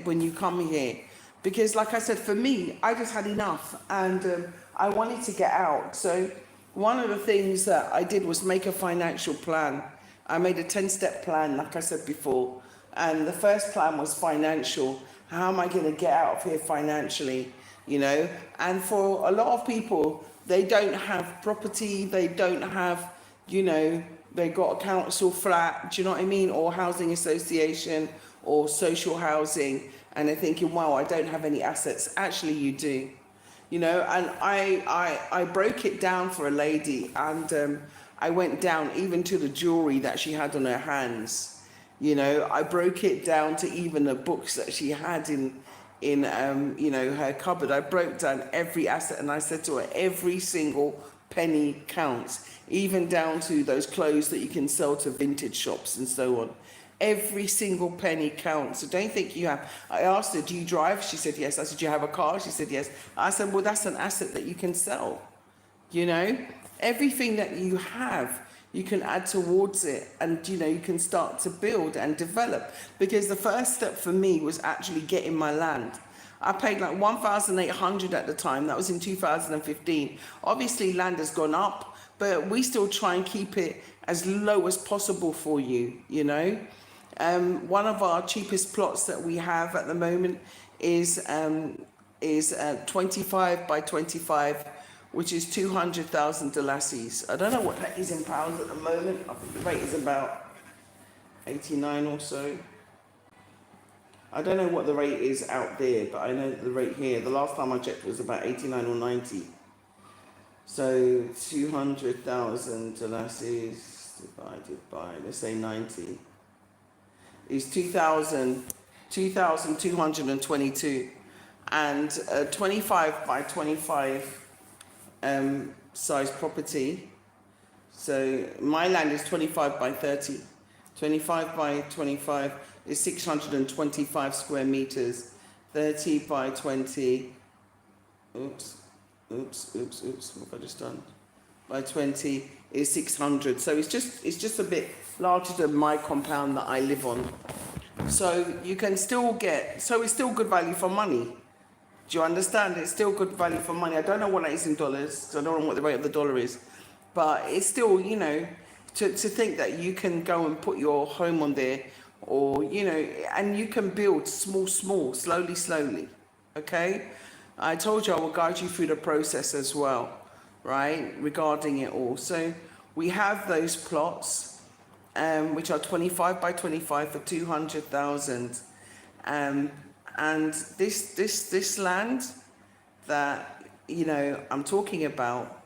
when you come here. Because, like I said, for me, I just had enough and I wanted to get out. So one of the things that I did was make a financial plan. I made a 10-step plan, like I said before, and the first plan was financial. How am I going to get out of here financially, you know? And for a lot of people, they don't have property, they don't have, you know, they got a council flat, do you know what I mean? Or housing association or social housing, and they're thinking, wow, I don't have any assets. Actually, you do, you know? And I broke it down for a lady, and I went down even to the jewelry that she had on her hands. You know, I broke it down to even the books that she had in you know, her cupboard. I broke down every asset, and I said to her, every single penny counts, even down to those clothes that you can sell to vintage shops and so on. Every single penny counts. So don't think you have. I asked her, do you drive? She said, yes. I said, do you have a car? She said, yes. I said, well, that's an asset that you can sell, you know? Everything that you have, you can add towards it, and you know, you can start to build and develop. Because the first step for me was actually getting my land. I paid like 1,800 at the time. That was in 2015. Obviously, land has gone up, but we still try and keep it as low as possible for you, you know. One of our cheapest plots that we have at the moment is 25 by 25, which is 200,000 dollars. I don't know what that is in pounds at the moment. I think the rate is about 89 or so. I don't know what the rate is out there, but I know the rate here, the last time I checked, was about 89 or 90. So 200,000 dollars divided by, let's say 90, is 2,222. And 25 by 25 size property. So my land is 25 by 30. 25 by 25 is 625 square meters. 30 by 20, oops, what have I just done? By 20 is 600. So it's just a bit larger than my compound that I live on. So you can still get, so it's still good value for money. Do you understand? It's still good value for money. I don't know what that is in dollars, so I don't know what the rate of the dollar is. But it's still, you know, to think that you can go and put your home on there, or, you know, and you can build small, slowly, okay? I told you I will guide you through the process as well, right, regarding it all. So We have those plots, which are 25 by 25 for 200,000. And this land that, you know, I'm talking about,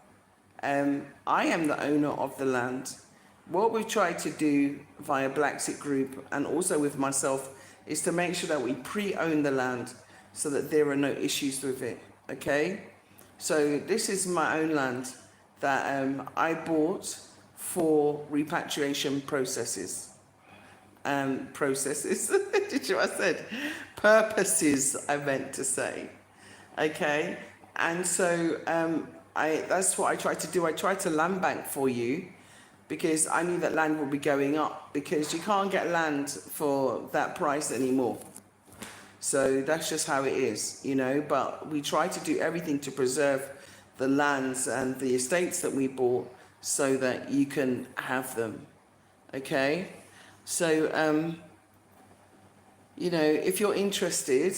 I am the owner of the land. What we've tried to do via BlaXit Group and also with myself is to make sure that we pre-own the land so that there are no issues with it, okay? So this is my own land that I bought for repatriation processes. Processes, did you what I said? Purposes, I meant to say, okay? And so that's what I tried to do. I tried to land bank for you because I knew that land would be going up because you can't get land for that price anymore. So that's just how it is, you know, but we try to do everything to preserve the lands and the estates that we bought so that you can have them, okay? So, you know, if you're interested,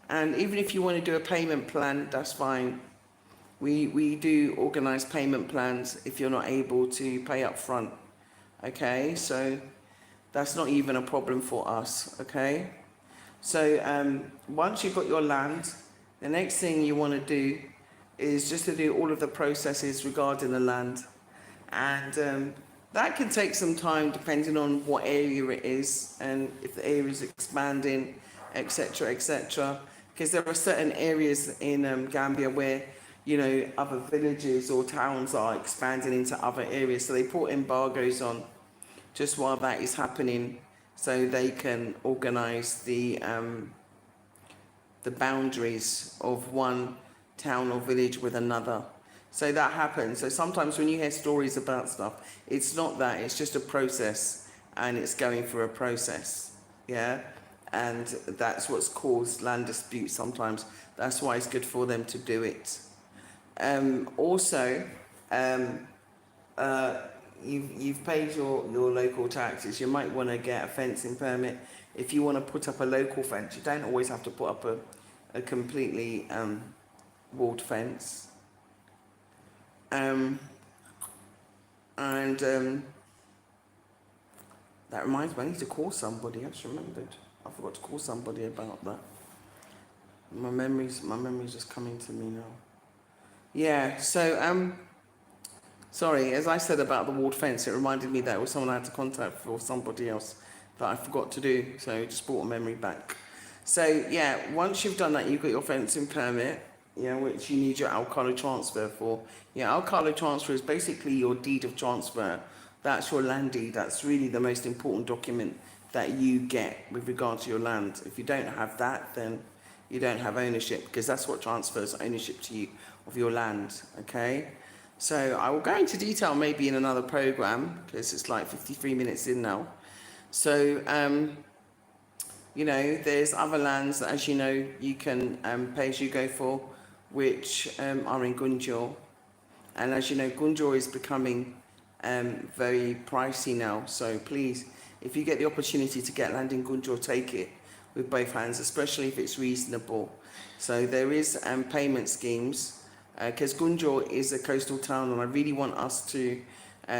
and even if you want to do a payment plan, that's fine. We do organize payment plans if you're not able to pay up front, okay? So that's not even a problem for us, okay? So once you've got your land, the next thing you want to do is just to do all of the processes regarding the land. And that can take some time depending on what area it is and if the area is expanding, etc., etc. Because there are certain areas in Gambia where, you know, other villages or towns are expanding into other areas. So they put embargoes on just while that is happening so they can organize the boundaries of one town or village with another. So that happens. So sometimes when you hear stories about stuff, it's not that, it's just a process and it's going through a process, yeah? And that's what's caused land disputes sometimes. That's why it's good for them to do it. Also, you've paid your local taxes. You might want to get a fencing permit. If you want to put up a local fence, you don't always have to put up a completely walled fence. That reminds me, I need to call somebody. I just remembered. I forgot to call somebody about that. My memory's just coming to me now. Yeah, so sorry, as I said about the walled fence, it reminded me that it was someone I had to contact for somebody else that I forgot to do. So it just brought a memory back. So yeah, once you've done that, you've got your fencing permit, yeah, which you need your alcali transfer for. Yeah, alcali transfer is basically your deed of transfer. That's your land deed. That's really the most important document that you get with regard to your land. If you don't have that, then you don't have ownership, because that's what transfers ownership to you of your land, okay? So I will go into detail maybe in another program, because it's like 53 minutes in now. So, you know, there's other lands that, as you know, you can pay as you go for, which are in Gunjur. And as you know, Gunjur is becoming very pricey now. So please, if you get the opportunity to get land in Gunjur, take it with both hands, especially if it's reasonable. So there is payment schemes, because Gunjur is a coastal town, and I really want us to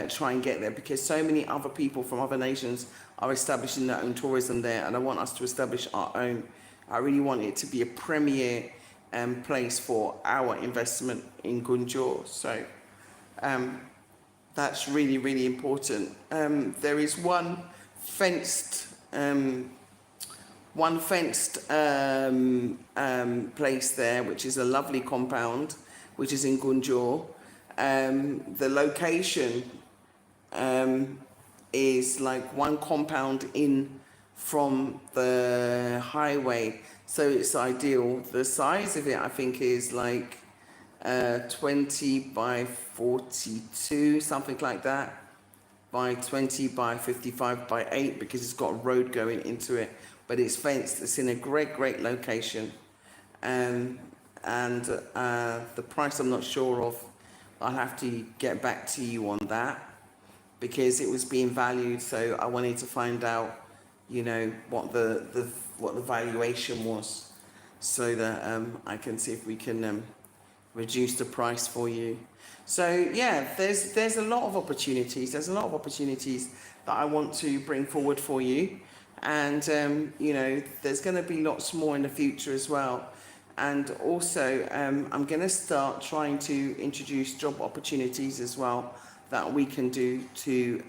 try and get there, because so many other people from other nations are establishing their own tourism there, and I want us to establish our own. I really want it to be a premier place for our investment in Gunjur. So that's really, really important. There is one fenced place there, which is a lovely compound, which is in Gunjur. The location is like one compound in from the highway, so it's ideal. The size of it, I think, is like 20 by 42, something like that, by 20 by 55 by 8, because it's got a road going into it, but it's fenced. It's in a great location. And the price I'm not sure of. I'll have to get back to you on that, because it was being valued, so I wanted to find out, you know, what the valuation was, so that I can see if we can reduce the price for you. So yeah, there's a lot of opportunities. There's a lot of opportunities that I want to bring forward for you, and you know, there's going to be lots more in the future as well. And also, I'm going to start trying to introduce job opportunities as well that we can do to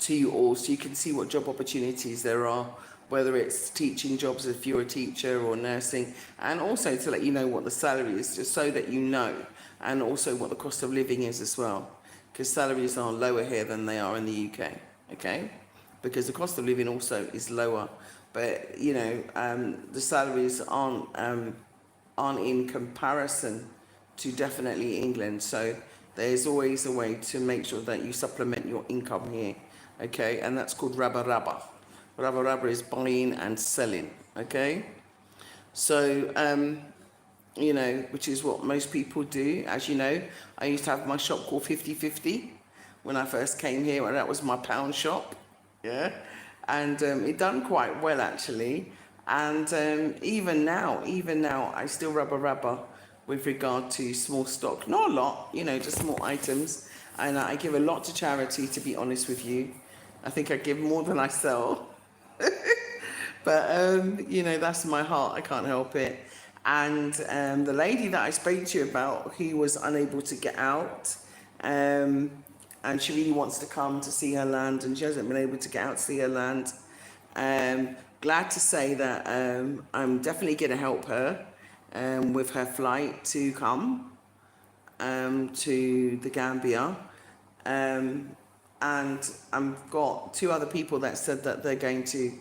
you all, so you can see what job opportunities there are, whether it's teaching jobs if you're a teacher or nursing, and also to let you know what the salary is, just so that you know, and also what the cost of living is as well, because salaries are lower here than they are in the UK, okay? Because the cost of living also is lower, but you know, the salaries aren't in comparison to definitely England. So there's always a way to make sure that you supplement your income here, okay? And that's called rabba rabba. Rabba rabba is buying and selling, okay? So, you know, which is what most people do. As you know, I used to have my shop called 50/50 when I first came here, and that was my pound shop, yeah? And it done quite well, actually. And even now, I still rabba with regard to small stock. Not a lot, you know, just small items. And I give a lot to charity, to be honest with you. I think I give more than I sell. But, you know, that's my heart. I can't help it. And the lady that I spoke to you about, who was unable to get out, and she really wants to come to see her land, and she hasn't been able to get out to see her land. Glad to say that I'm definitely going to help her with her flight to come to the Gambia. And I've got 2 other people that said that they're going to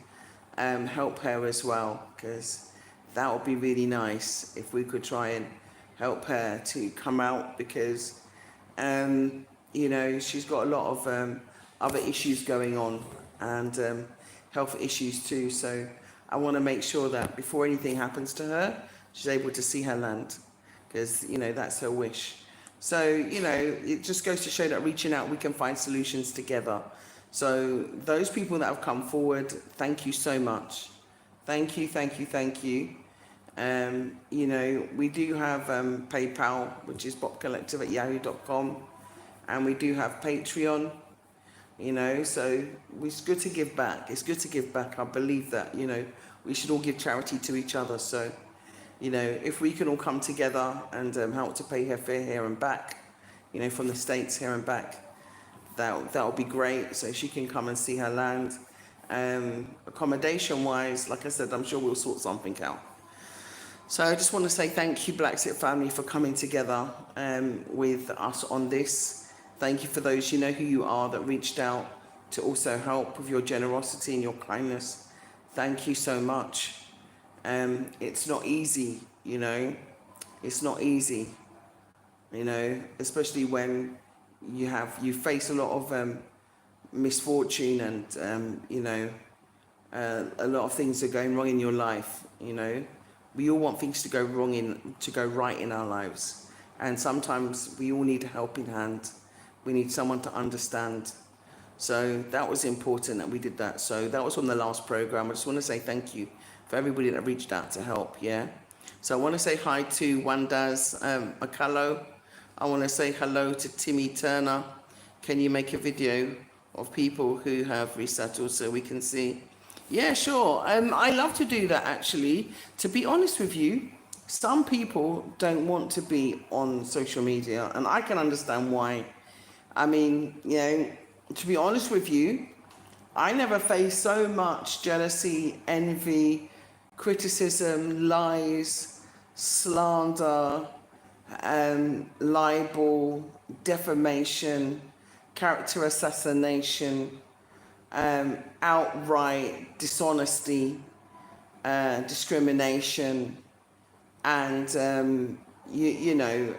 help her as well, because that would be really nice if we could try and help her to come out, because you know, she's got a lot of other issues going on, and health issues too. So I want to make sure that before anything happens to her, she's able to see her land, because, you know, that's her wish. So, you know, it just goes to show that reaching out, we can find solutions together. So those people that have come forward, thank you so much. Thank you, thank you, thank you. You know, we do have PayPal, which is bobcollective@yahoo.com. And we do have Patreon, you know, so it's good to give back. It's good to give back. I believe that, you know, we should all give charity to each other. So, you know, if we can all come together and help to pay her fare here and back, you know, from the States here and back, that'll be great. So she can come and see her land. Accommodation-wise, like I said, I'm sure we'll sort something out. So I just want to say thank you, BlaXit family, for coming together with us on this. Thank you for those, you know who you are, that reached out to also help with your generosity and your kindness. Thank you so much. It's not easy, you know. It's not easy, you know, especially when you face a lot of misfortune, and you know, a lot of things are going wrong in your life, you know. We all want things to go right in our lives, and sometimes we all need a helping hand. We need someone to understand. So that was important that we did that. So that was on the last program. I just want to say thank you for everybody that reached out to help, yeah? So I want to say hi to Wandaz Makalo. I want to say hello to Timmy Turner. Can you make a video of people who have resettled so we can see? Yeah, sure. I love to do that, actually. To be honest with you, some people don't want to be on social media, and I can understand why. I mean, you know, to be honest with you, I never faced so much jealousy, envy, criticism, lies, slander, libel, defamation, character assassination, outright dishonesty, discrimination, and you know,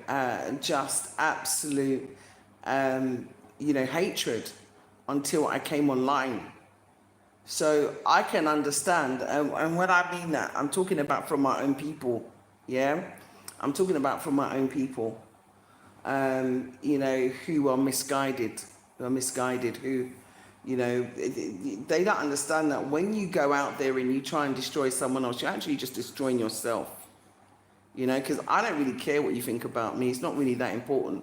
just absolute you know, hatred until I came online. So I can understand, and when I mean that, I'm talking about from my own people, yeah? I'm talking about from my own people, you know, who are misguided, who, you know, they don't understand that when you go out there and you try and destroy someone else, you're actually just destroying yourself. you know, because I don't really care what you think about me. It's not really that important.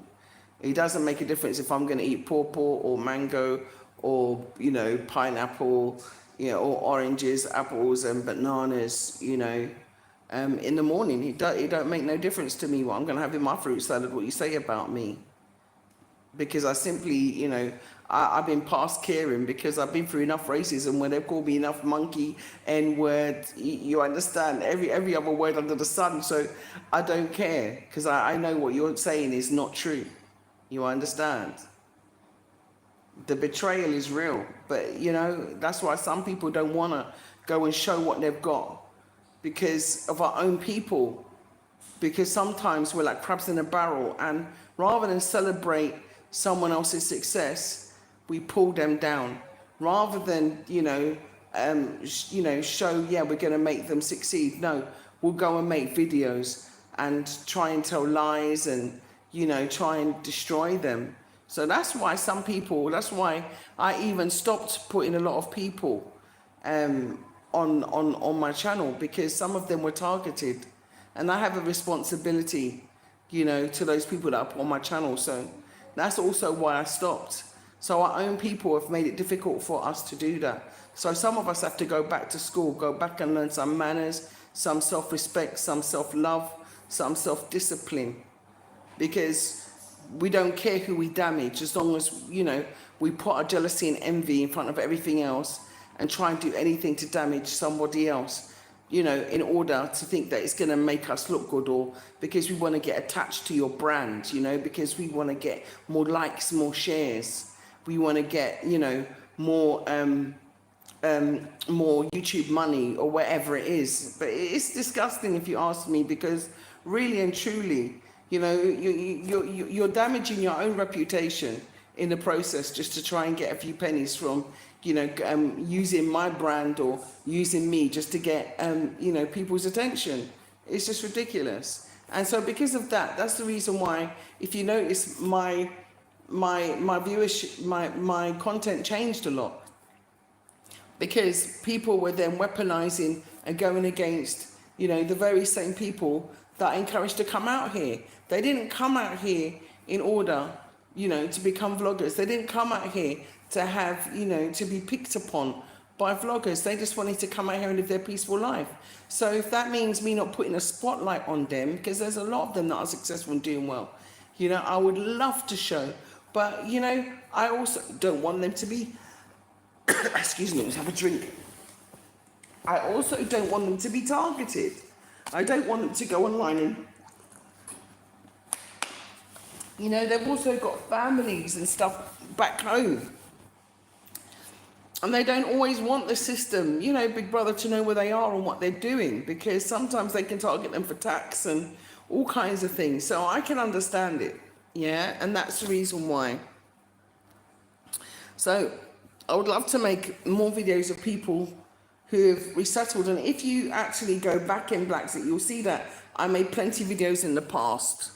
It doesn't make a difference if I'm going to eat pawpaw or mango or, you know, pineapple, you know, or oranges, apples and bananas, you know, in the morning. It don't make no difference to me what I'm going to have in my fruit salad, what you say about me. Because I simply, you know, I've been past caring because I've been through enough racism where they've called me enough monkey, N-word, you understand, every other word under the sun. So I don't care because I know what you're saying is not true. You understand? The betrayal is real, but you know, that's why some people don't want to go and show what they've got because of our own people. Because sometimes we're like crabs in a barrel, and rather than celebrate someone else's success, we pull them down. Rather than, you know, show, yeah, we're going to make them succeed. No, we'll go and make videos and try and tell lies and, you know, try and destroy them. So that's why that's why I even stopped putting a lot of people on my channel, because some of them were targeted. And I have a responsibility, you know, to those people that are put on my channel. So that's also why I stopped. So our own people have made it difficult for us to do that. So some of us have to go back to school, go back and learn some manners, some self-respect, some self-love, some self-discipline. Because we don't care who we damage, as long as, you know, we put our jealousy and envy in front of everything else and try and do anything to damage somebody else, you know, in order to think that it's going to make us look good, or because we want to get attached to your brand, you know, because we want to get more likes, more shares. We want to get, you know, more YouTube money or whatever it is. But it's disgusting if you ask me, because really and truly, you know, you're damaging your own reputation in the process just to try and get a few pennies from, you know, using my brand or using me just to get, you know, people's attention. It's just ridiculous. And so because of that, that's the reason why, if you notice, my viewership, my content changed a lot. Because people were then weaponizing and going against, you know, the very same people that I encouraged to come out here. They didn't come out here in order, you know, to become vloggers. They didn't come out here to have, you know, to be picked upon by vloggers. They just wanted to come out here and live their peaceful life. So if that means me not putting a spotlight on them, because there's a lot of them that are successful and doing well, you know, I would love to show. But, you know, I also don't want them to be, excuse me, let's have a drink. I also don't want them to be targeted. I don't want them to go online and, you know, they've also got families and stuff back home. And they don't always want the system, you know, Big Brother, to know where they are and what they're doing, because sometimes they can target them for tax and all kinds of things. So I can understand it, yeah, and that's the reason why. So I would love to make more videos of people who have resettled. And if you actually go back in BlaXit, you'll see that I made plenty of videos in the past,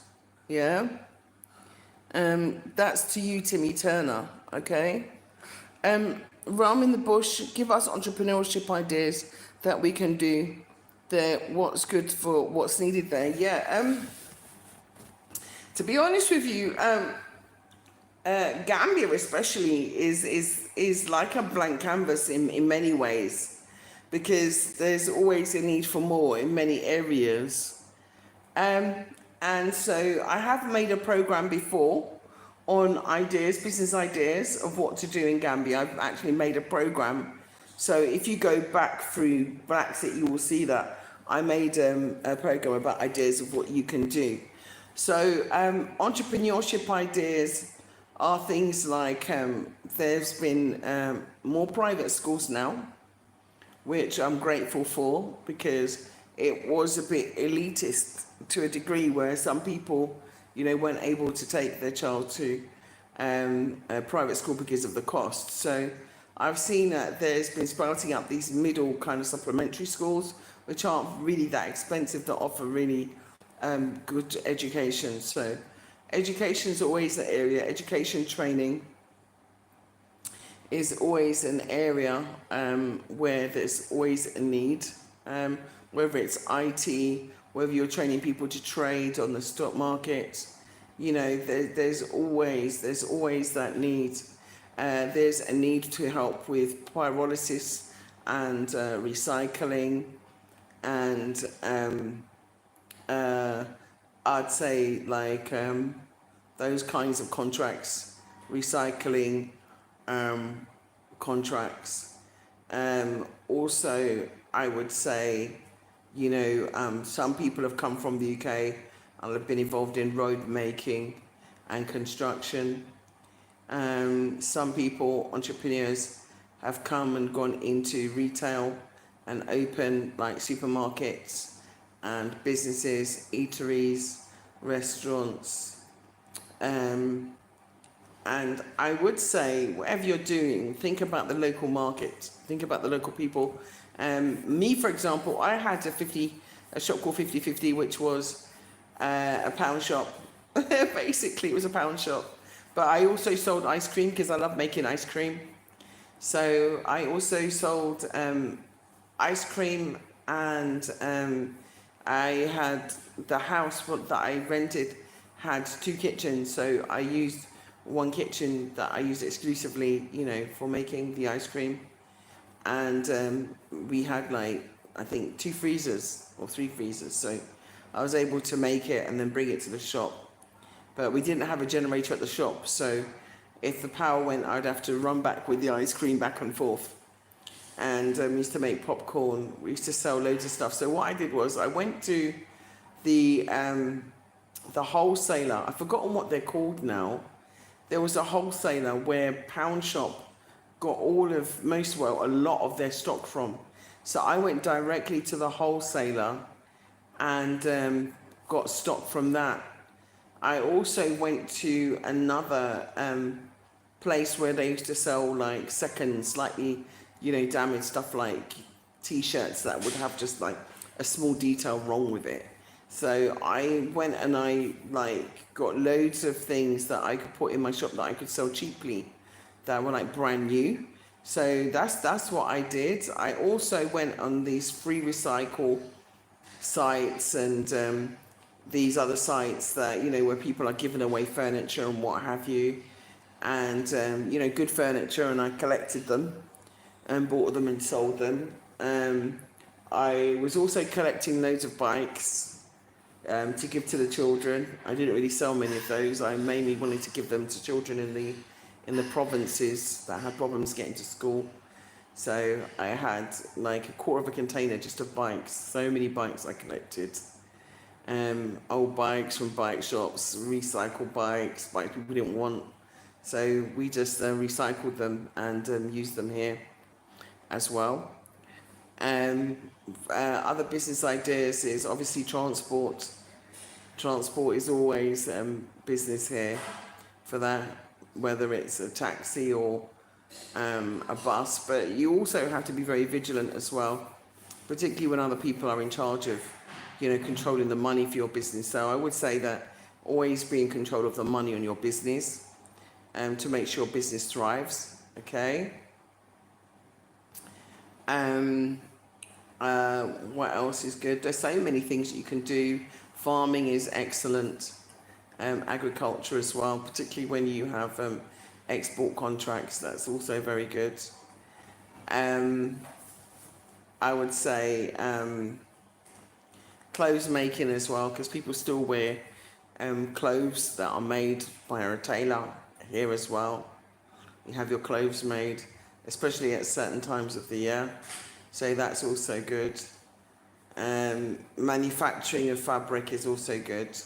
yeah. That's to you, Timmy Turner, okay? Rum in the bush, give us entrepreneurship ideas that we can do, what's good for what's needed there. Yeah, to be honest with you, Gambia especially is like a blank canvas in many ways, because there's always a need for more in many areas. And so I have made a program before on ideas, business ideas of what to do in Gambia. I've actually made a program. So if you go back through BlaXit, you will see that I made a program about ideas of what you can do. So entrepreneurship ideas are things like, there's been more private schools now, which I'm grateful for, because it was a bit elitist to a degree where some people, you know, weren't able to take their child to a private school because of the cost. So I've seen that there's been sprouting up these middle kind of supplementary schools, which aren't really that expensive, that offer really good education. So education is always an area. Education training is always an area where there's always a need. whether it's IT, whether you're training people to trade on the stock market. You know, there's always that need. There's a need to help with pyrolysis and recycling, and I'd say like those kinds of contracts, recycling contracts. Also, I would say, you know, some people have come from the UK and have been involved in road making and construction. Some people, entrepreneurs, have come and gone into retail and open like supermarkets and businesses, eateries, restaurants. And I would say, whatever you're doing, think about the local market, think about the local people. Me, for example, I had a shop called 50/50, which was a pound shop. Basically, it was a pound shop. But I also sold ice cream because I love making ice cream. So I also sold ice cream, and I had the house that I rented had 2 kitchens. So I used one kitchen that I used exclusively, you know, for making the ice cream. And we had like, I think 2 freezers or 3 freezers. So I was able to make it and then bring it to the shop. But we didn't have a generator at the shop, so if the power went, I'd have to run back with the ice cream back and forth. And we used to make popcorn. We used to sell loads of stuff. So what I did was I went to the wholesaler. I've forgotten what they're called now. There was a wholesaler where Pound Shop got a lot of their stock from. So I went directly to the wholesaler and got stock from that. I also went to another place where they used to sell like second, slightly, you know, damaged stuff, like t-shirts that would have just like a small detail wrong with it. So I went and I like got loads of things that I could put in my shop that I could sell cheaply, that were like brand new. So that's what I did. I also went on these free recycle sites and these other sites that, you know, where people are giving away furniture and what have you, and you know, good furniture, and I collected them and bought them and sold them. I was also collecting loads of bikes to give to the children. I didn't really sell many of those. I mainly wanted to give them to children in the provinces that had problems getting to school. So I had like a quarter of a container just of bikes. So many bikes I collected. Old bikes from bike shops, recycled bikes people didn't want. So we just recycled them and used them here as well. Other business ideas is obviously transport. Transport is always business here for that, whether it's a taxi or a bus. But you also have to be very vigilant as well, particularly when other people are in charge of, you know, controlling the money for your business. So I would say that always be in control of the money on your business to make sure business thrives. Okay. What else is good? There's so many things that you can do. Farming is excellent. Agriculture as well, particularly when you have export contracts. That's also very good. I would say clothes making as well, because people still wear clothes that are made by a tailor here as well. You have your clothes made, especially at certain times of the year. So that's also good. Manufacturing of fabric is also good,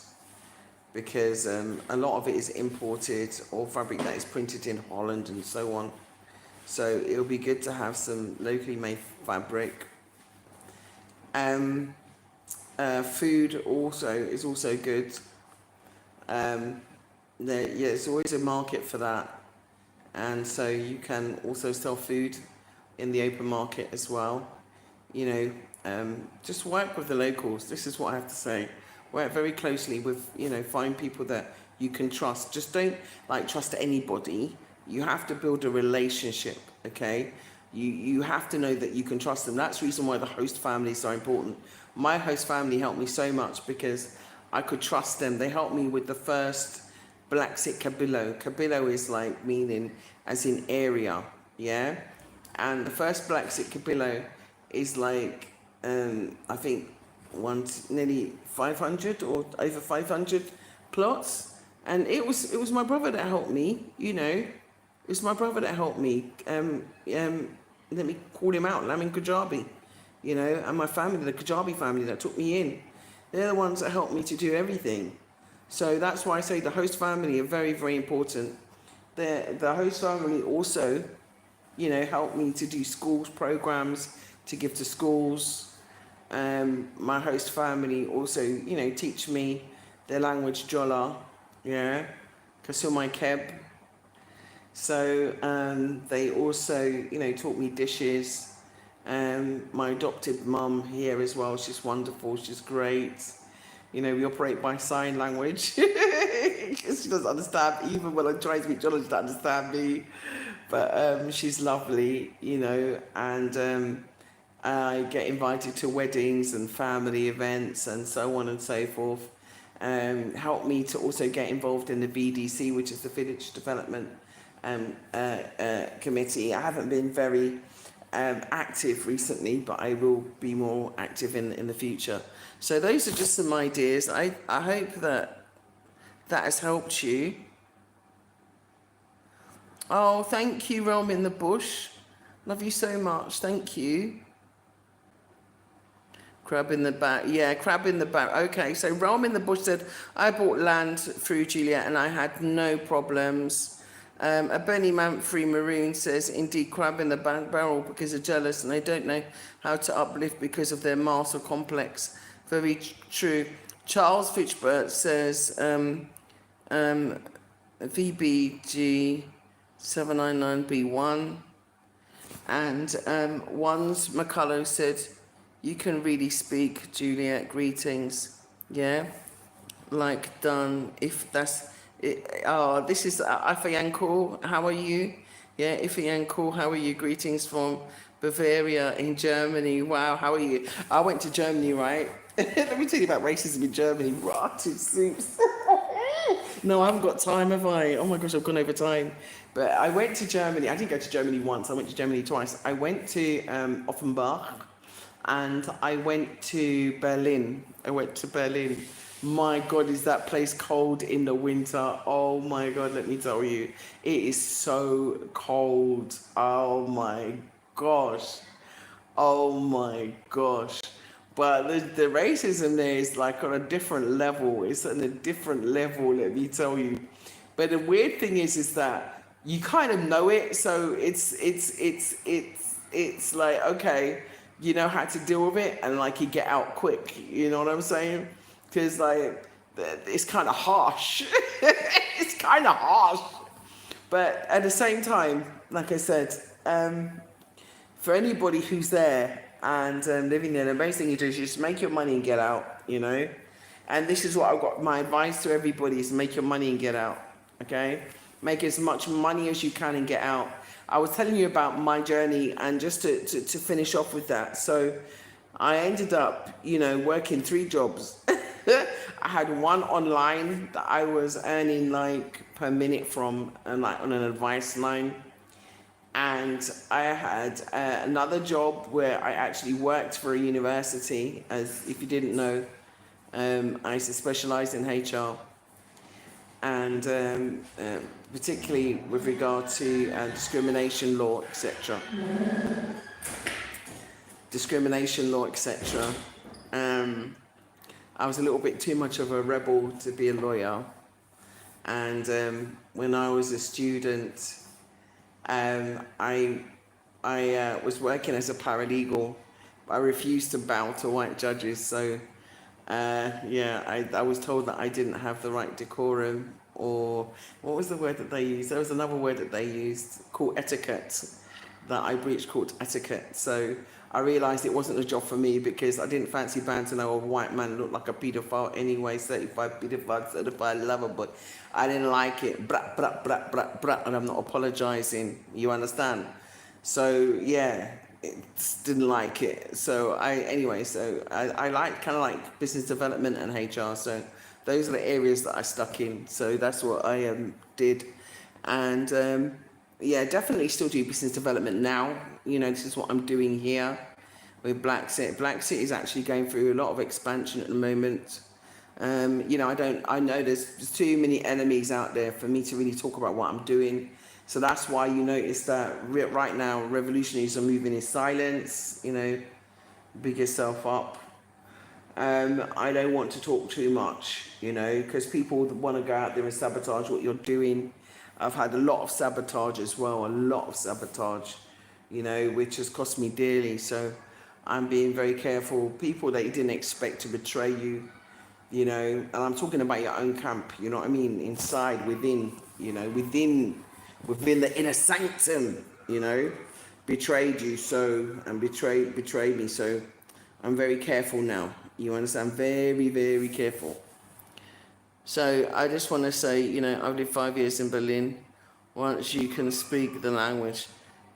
because a lot of it is imported, or fabric that is printed in Holland and so on. So it'll be good to have some locally made fabric. Food also is also good. There's always a market for that, and so you can also sell food in the open market as well. You know, just work with the locals. This is what I have to say. Work very closely with, you know, find people that you can trust. Just don't like trust anybody. You have to build a relationship, okay? You have to know that you can trust them. That's the reason why the host family is so important. My host family helped me so much because I could trust them. They helped me with the first BlaXit Kabilo. Kabilo is like meaning as in area, yeah? And the first BlaXit Kabilo is like, I think nearly 500 or over 500 plots. And it was my brother that helped me, you know. It was my brother that helped me. Let me call him out, Lamin Kajabi, you know, and my family, the Kajabi family that took me in. They're the ones that helped me to do everything. So that's why I say the host family are very, very important. The host family also, you know, helped me to do schools programs to give to schools. My host family also, you know, teach me the language Jola, yeah, Kasumai Keb. So they also, you know, taught me dishes. My adopted mum here as well, she's wonderful, she's great. You know, we operate by sign language. She doesn't understand, even when I try to speak Jola, she doesn't understand me. But she's lovely, you know, and I get invited to weddings and family events and so on and so forth. Helped me to also get involved in the VDC, which is the Village Development Committee. I haven't been very active recently, but I will be more active in the future. So those are just some ideas. I hope that has helped you. Oh, thank you, Realm in the Bush. Love you so much. Thank you. Crab in the back. Yeah, crab in the back. Okay, so Realm in the Bush said, I bought land through Juliet and I had no problems. A Benny Manfrey Maroon says, indeed, crab in the barrel because they're jealous and they don't know how to uplift because of their master complex. Very true. Charles Fitchbert says, VBG 799B1. And Ones McCullough said, you can really speak, Juliet. Greetings. Yeah, like done. If that's it. Oh, this is Ifayanko. How are you? Yeah, Ifayanko. How are you? Greetings from Bavaria in Germany. Wow, how are you? I went to Germany, right? Let me tell you about racism in Germany. Rotted soups. No, I haven't got time, have I? Oh my gosh, I've gone over time. But I went to Germany. I didn't go to Germany once. I went to Germany twice. I went to Offenbach. And I went to Berlin. My God, is that place cold in the winter? Oh my God, let me tell you. It is so cold. Oh my gosh. Oh my gosh. But the racism there is like on a different level. It's on a different level, let me tell you. But the weird thing is that you kind of know it. So it's like, okay, you know how to deal with it and like you get out quick, you know what I'm saying? Because like it's kind of harsh. It's kind of harsh, but at the same time, like I said, for anybody who's there and living there, the best thing you do is just make your money and get out, you know. And this is what I've got. My advice to everybody is make your money and get out. Okay, make as much money as you can and get out. I was telling you about my journey, and just to finish off with that. So I ended up, you know, working 3 jobs. I had one online that I was earning like per minute from, and like on an advice line. And I had another job where I actually worked for a university, as if you didn't know, I used to specialize in HR. And particularly with regard to discrimination law, etc. Discrimination law, etc. I was a little bit too much of a rebel to be a lawyer. And when I was a student, I was working as a paralegal. I refused to bow to white judges, so I was told that I didn't have the right decorum, or what was the word that they used? There was another word that they used called etiquette, that I breached called etiquette. So I realised it wasn't a job for me because I didn't fancy bowing to know a white man looked like a paedophile anyway, 35 paedophile, 35 lover, but I didn't like it. Brat, brat, brat, brat, brat, and I'm not apologising. You understand? So yeah, it didn't like it. So I like kind of like business development and HR. So those are the areas that I stuck in. So that's what I did, and yeah, definitely still do business development now. You know, this is what I'm doing here with BlaXit. BlaXit is actually going through a lot of expansion at the moment. You know, I know there's too many enemies out there for me to really talk about what I'm doing. So that's why you notice that right now revolutionaries are moving in silence. You know, big yourself up. I don't want to talk too much, you know, because people want to go out there and sabotage what you're doing. I've had a lot of sabotage as well, a lot of sabotage, you know, which has cost me dearly. So I'm being very careful. People that you didn't expect to betray you, you know, and I'm talking about your own camp, you know what I mean, inside, within, you know, within the inner sanctum, you know, betrayed you so, and betrayed me. So I'm very careful now. You understand? Very, very careful. So I just want to say, you know, I've lived 5 years in Berlin. Once you can speak the language,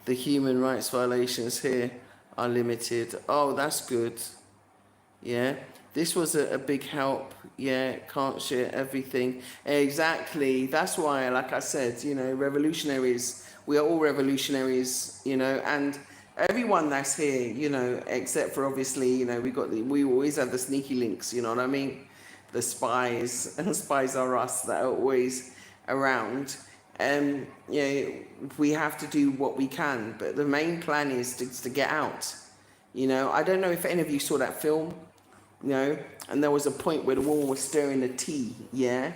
the human rights violations here are limited. Oh, that's good. Yeah, this was a big help. Yeah, can't share everything. Exactly. That's why, like I said, you know, revolutionaries, we are all revolutionaries, you know, and everyone that's here, you know, except for obviously, you know, we always have the sneaky links, you know what I mean? The spies, and spies are us that are always around. You know, we have to do what we can, but the main plan is to get out. You know, I don't know if any of you saw that film, you know, and there was a point where the woman was stirring the tea, yeah?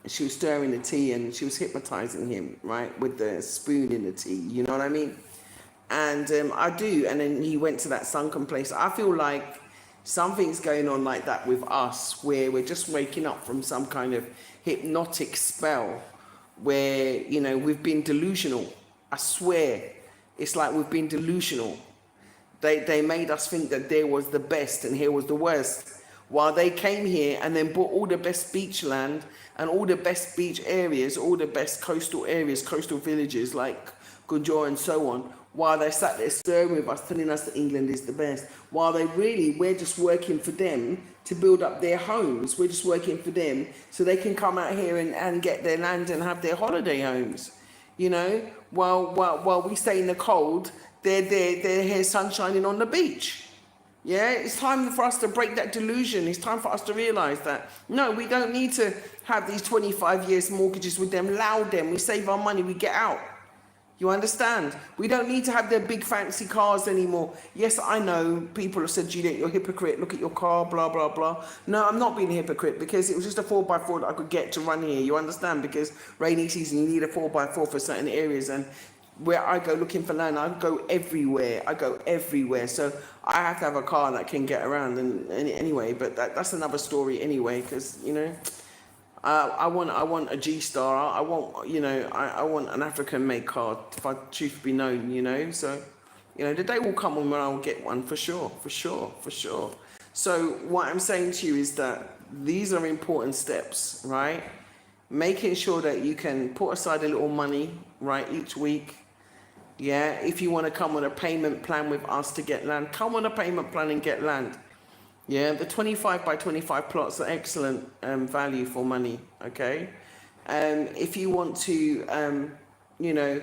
She was stirring the tea and she was hypnotizing him, right, with the spoon in the tea, you know what I mean? And I do, and then he went to that sunken place. I feel like something's going on like that with us, where we're just waking up from some kind of hypnotic spell, where, you know, we've been delusional. I swear, it's like we've been delusional. They made us think that there was the best and here was the worst. While they came here and then bought all the best beach land and all the best beach areas, all the best coastal areas, coastal villages like Gunjur and so on, while they sat there stirring with us, telling us that England is the best, while we're just working for them to build up their homes. We're just working for them so they can come out here and get their land and have their holiday homes. You know, while we stay in the cold, they're here sun shining on the beach. Yeah, it's time for us to break that delusion. It's time for us to realize that, no, we don't need to have these 25 years mortgages with them. Allow them. We save our money. We get out. You understand? We don't need to have their big fancy cars anymore. Yes, I know people have said, Juliet, you're a hypocrite. Look at your car, blah, blah, blah. No, I'm not being a hypocrite because it was just a 4x4 that I could get to run here. You understand? Because rainy season, you need a 4x4 for certain areas. And where I go looking for land, I go everywhere. So I have to have a car that can get around. And anyway, but that's another story anyway, because, you know, I want a G-Star. I want, you know, I want an African-made car, if I truth be known, you know. So, you know, the day will come when I will get one, for sure. So what I'm saying to you is that these are important steps, right? Making sure that you can put aside a little money, right, each week. Yeah, if you want to come on a payment plan with us to get land, come on a payment plan and get land. Yeah, the 25 by 25 plots are excellent value for money, okay? If you want to, you know,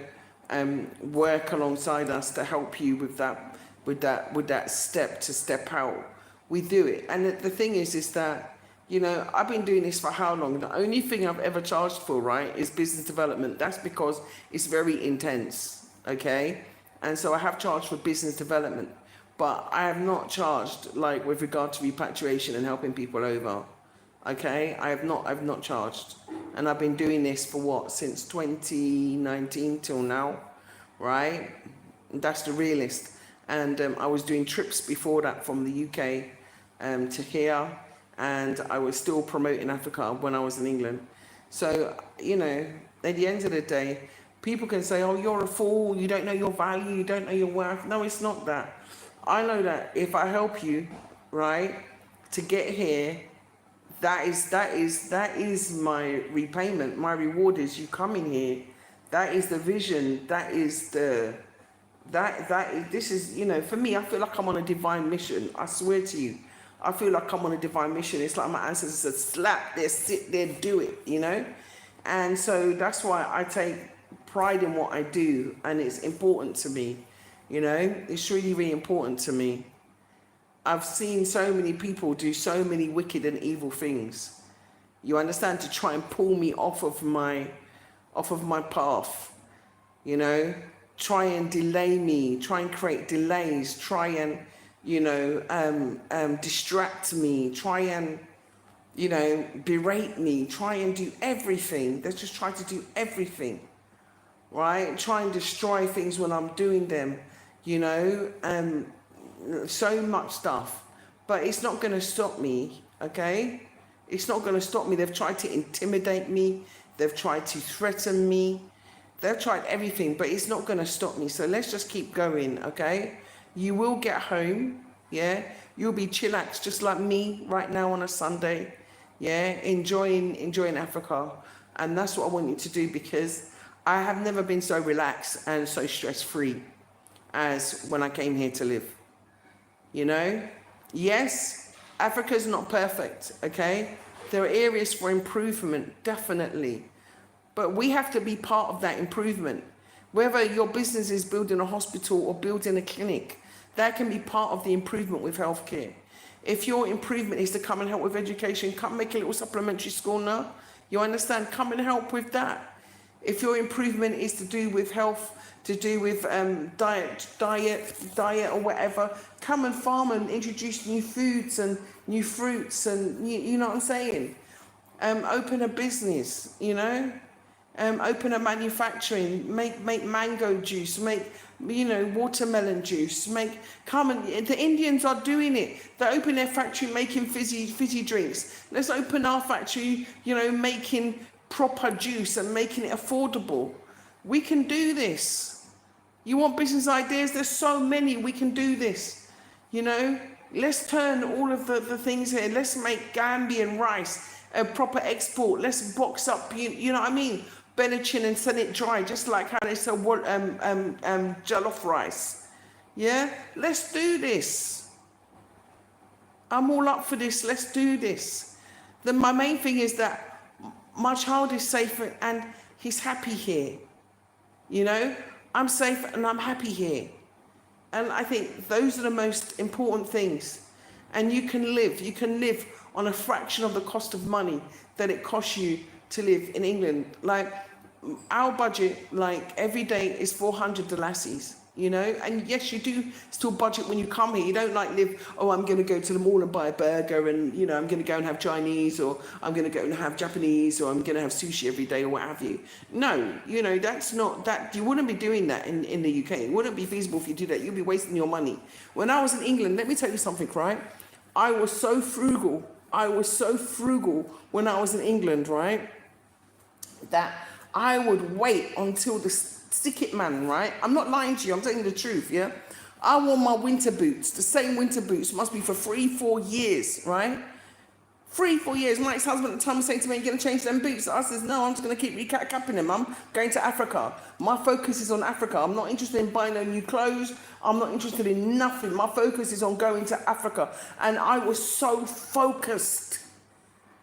work alongside us to help you with that step to step out, we do it. And the thing is that, you know, I've been doing this for how long? The only thing I've ever charged for, right, is business development. That's because it's very intense, okay? And so I have charged for business development. But I have not charged, like, with regard to repatriation and helping people over. Okay, I've not charged, and I've been doing this for what, since 2019 till now, right? That's the realist. And I was doing trips before that from the UK to here, and I was still promoting Africa when I was in England. So, you know, at the end of the day, people can say, "Oh, you're a fool. You don't know your value. You don't know your worth." No, it's not that. I know that if I help you, right, to get here, that is my repayment. My reward is you coming here. That is the vision. That is the This is, for me, I feel like I'm on a divine mission. I swear to you, I feel like I'm on a divine mission. It's like my ancestors said, slap there, sit there, do it. And so that's why I take pride in what I do, and it's important to me. It's really, really important to me. I've seen so many people do so many wicked and evil things. You understand? To try and pull me off of my path. Try and delay me, try and create delays, try and, distract me, try and, berate me, try and do everything. They just try to do everything, right? Try and destroy things when I'm doing them, so much stuff. But it's not going to stop me, okay? It's not going to stop me. They've tried to intimidate me. They've tried to threaten me. They've tried everything, but it's not going to stop me. So let's just keep going, okay? You will get home, yeah? You'll be chillaxed just like me right now on a Sunday, yeah? Enjoying Africa. And that's what I want you to do, because I have never been so relaxed and so stress-free as when I came here to live, Yes, Africa's not perfect, okay? There are areas for improvement, definitely. But we have to be part of that improvement. Whether your business is building a hospital or building a clinic, that can be part of the improvement with healthcare. If your improvement is to come and help with education, come make a little supplementary school now. You understand? Come and help with that. If your improvement is to do with health, to do with diet or whatever, come and farm and introduce new foods and new fruits, and you know what I'm saying? Open a business, open a manufacturing, make mango juice, make watermelon juice, the Indians are doing it. They open their factory making fizzy drinks. Let's open our factory, making proper juice and making it affordable. We can do this. You want business ideas? There's so many. We can do this. Let's turn all of the things here. Let's make Gambian rice a proper export. Let's box up, you know what I mean? Benachin and send it dry, just like how they sell jollof rice. Yeah? Let's do this. I'm all up for this. Let's do this. Then my main thing is that my child is safe and he's happy here. I'm safe and I'm happy here. And I think those are the most important things. And you can live on a fraction of the cost of money that it costs you to live in England. Like, our budget, every day is 400 dollars, and yes, you do still budget when you come here. You don't live, I'm going to go to the mall and buy a burger, and I'm going to go and have Chinese, or I'm going to go and have Japanese, or I'm going to have sushi every day, or what have you. No, that's not that. You wouldn't be doing that in the UK. It wouldn't be feasible if you do that. You'd be wasting your money. When I was in England, let me tell you something, right? I was so frugal when I was in England, right, that I would wait until the stick-it man, right? I'm not lying to you, I'm telling you the truth, yeah? I wore my winter boots, the same winter boots, must be for 3-4 years, right? 3-4 years. My ex-husband at the time was saying to me, "You're going to change them boots?" I says, "No, I'm just going to keep recapping them. I'm going to Africa. My focus is on Africa. I'm not interested in buying no new clothes. I'm not interested in nothing. My focus is on going to Africa." And I was so focused.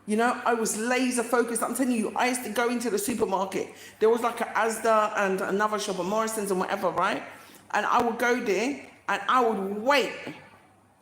I was laser focused. I'm telling you, I used to go into the supermarket. There was like a Asda and another shop, a Morrison's and whatever, right? And I would go there and I would wait.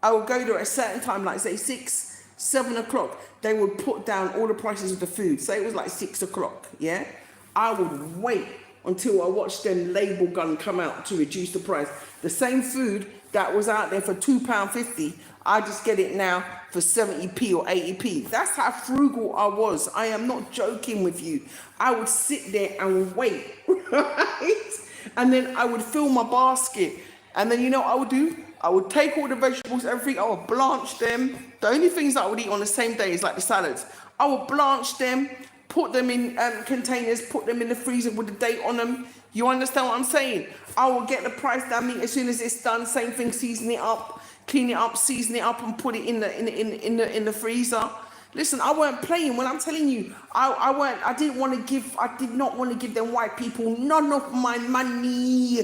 I would go there at a certain time, like say 6-7 o'clock. They would put down all the prices of the food. Say it was like 6 o'clock, yeah? I would wait until I watched them label gun come out to reduce the price. The same food that was out there for £2.50, I just get it now for 70p or 80p. That's how frugal I was. I am not joking with you. I would sit there and wait, right? And then I would fill my basket. And then you know what I would do? I would take all the vegetables, everything, I would blanch them. The only things that I would eat on the same day is like the salads. I would blanch them, put them in containers, put them in the freezer with the date on them. You understand what I'm saying? I will get the price down meat as soon as it's done. Same thing, season it up, clean it up, season it up, and put it in the freezer. Listen, I weren't playing when I'm telling you. I did not want to give them white people none of my money.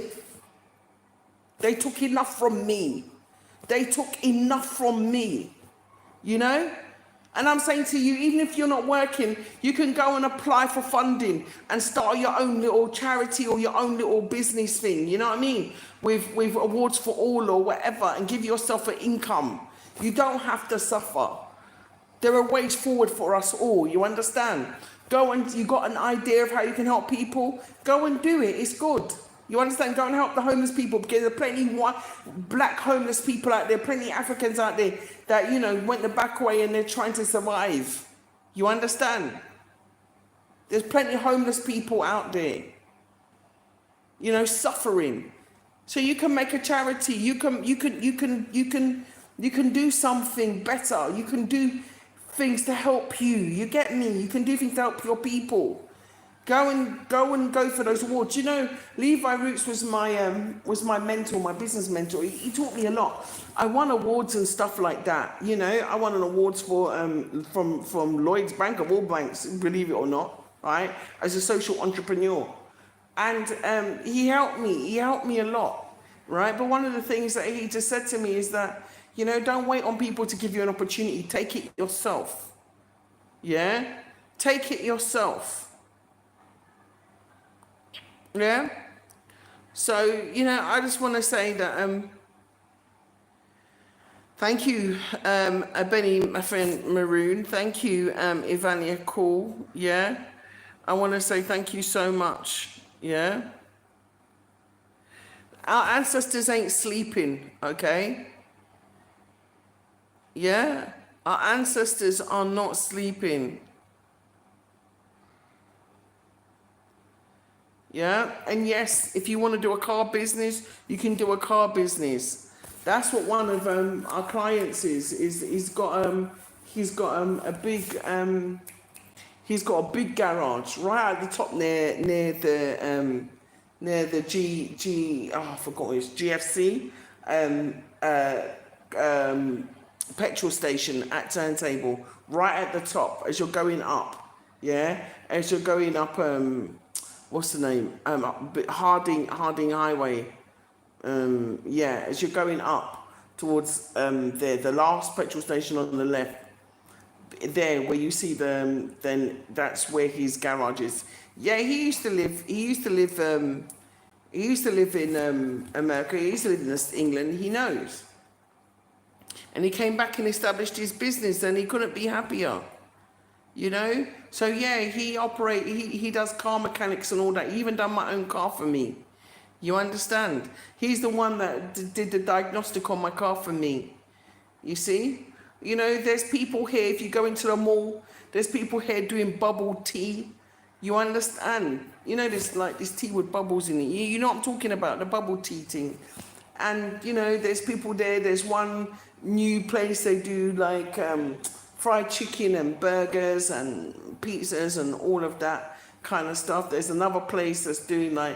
They took enough from me. They took enough from me, you know? And I'm saying to you, even if you're not working, you can go and apply for funding and start your own little charity or your own little business thing, you know what I mean? With awards for all or whatever, and give yourself an income. You don't have to suffer. There are ways forward for us all, you understand? Go and, you got an idea of how you can help people, go and do it, it's good. You understand? Go and help the homeless people, because there are plenty black homeless people out there, plenty Africans out there that, you know, went the back way and they're trying to survive. You understand? There's plenty of homeless people out there, you know, suffering. So you can make a charity. You can do something better. You can do things to help you. You get me? You can do things to help your people. Go and go for those awards. You know, Levi Roots was my mentor, my business mentor. He taught me a lot. I won awards and stuff like that. You know, I won an awards for from Lloyd's Bank of all banks, believe it or not, right? As a social entrepreneur, and he helped me. He helped me a lot, right? But one of the things that he just said to me is that, you know, don't wait on people to give you an opportunity. Take it yourself. Yeah, take it yourself. Yeah. So, you know, I just want to say that thank you, Benny, my friend Maroon. Thank you, Ivania Cool. Yeah. I want to say thank you so much. Yeah. Our ancestors ain't sleeping, okay? Yeah. Our ancestors are not sleeping. Yeah, and yes, if you want to do a car business, you can do a car business. That's what one of our clients is. He's got a big garage right at the top near the I forgot it's GFC petrol station at Turntable, right at the top as you're going up. Yeah, as you're going up what's the name? Harding Highway. Yeah, as you're going up towards there, the last petrol station on the left, there where you see the, then that's where his garage is. Yeah, he used to live in America. He used to live in England. He knows. And he came back and established his business, and he couldn't be happier. You know, so yeah, he does car mechanics and all that. He even done my own car for me. You understand? He's the one that did the diagnostic on my car for me. You see? You know, there's people here, if you go into the mall, there's people here doing bubble tea. You understand? You know, there's like this tea with bubbles in it. You know what I'm talking about, the bubble tea thing. And, you know, there's people there. There's one new place they do like fried chicken and burgers and pizzas and all of that kind of stuff. There's another place that's doing like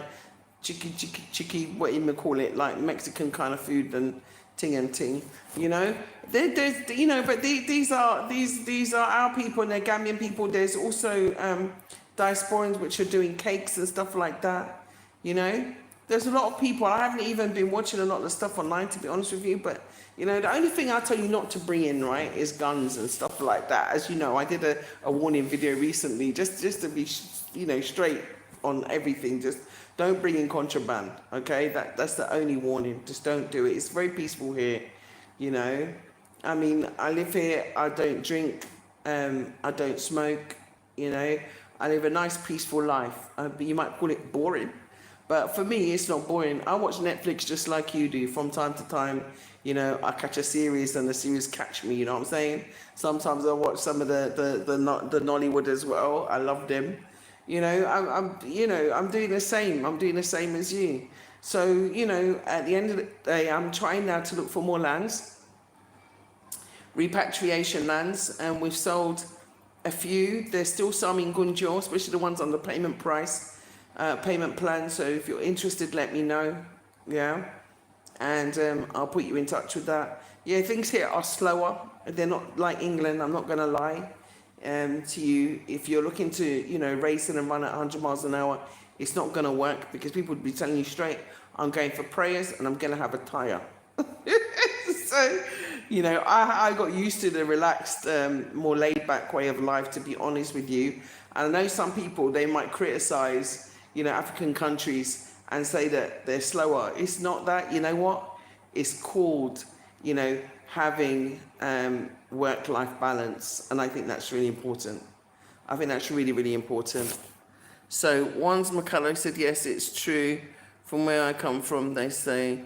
chicky, what you may call it, like Mexican kind of food and ting. You know, there's you know, but these are our people and they're Gambian people. There's also diasporans which are doing cakes and stuff like that. You know, there's a lot of people. I haven't even been watching a lot of the stuff online, to be honest with you, but. You know, the only thing I tell you not to bring in, right, is guns and stuff like that. As you know, I did a warning video recently, just to be, you know, straight on everything. Just don't bring in contraband, okay? That's the only warning. Just don't do it. It's very peaceful here, you know. I mean, I live here. I don't drink. I don't smoke. You know, I live a nice, peaceful life. You might call it boring, but for me, it's not boring. I watch Netflix just like you do from time to time. You know, I catch a series and the series catch me, you know what I'm saying? Sometimes I watch some of the Nollywood as well. I love them. You know, I'm doing the same. I'm doing the same as you. So, you know, at the end of the day, I'm trying now to look for more lands, repatriation lands, and we've sold a few. There's still some in Gunjur, especially the ones on the payment plan. So if you're interested, let me know. Yeah. And I'll put you in touch with that. Yeah, things here are slower. They're not like England, I'm not going to lie to you. If you're looking to, you know, race and run at 100 miles an hour, it's not going to work because people would be telling you straight, I'm going for prayers, and I'm going to have a tire. So, you know, I got used to the relaxed, more laid back way of life, to be honest with you. And I know some people, they might criticize, you know, African countries and say that they're slower. It's not that. You know what? It's called, you know, having work-life balance. And I think that's really important. I think that's really, really important. So Wands McCullough said, yes, it's true. From where I come from, they say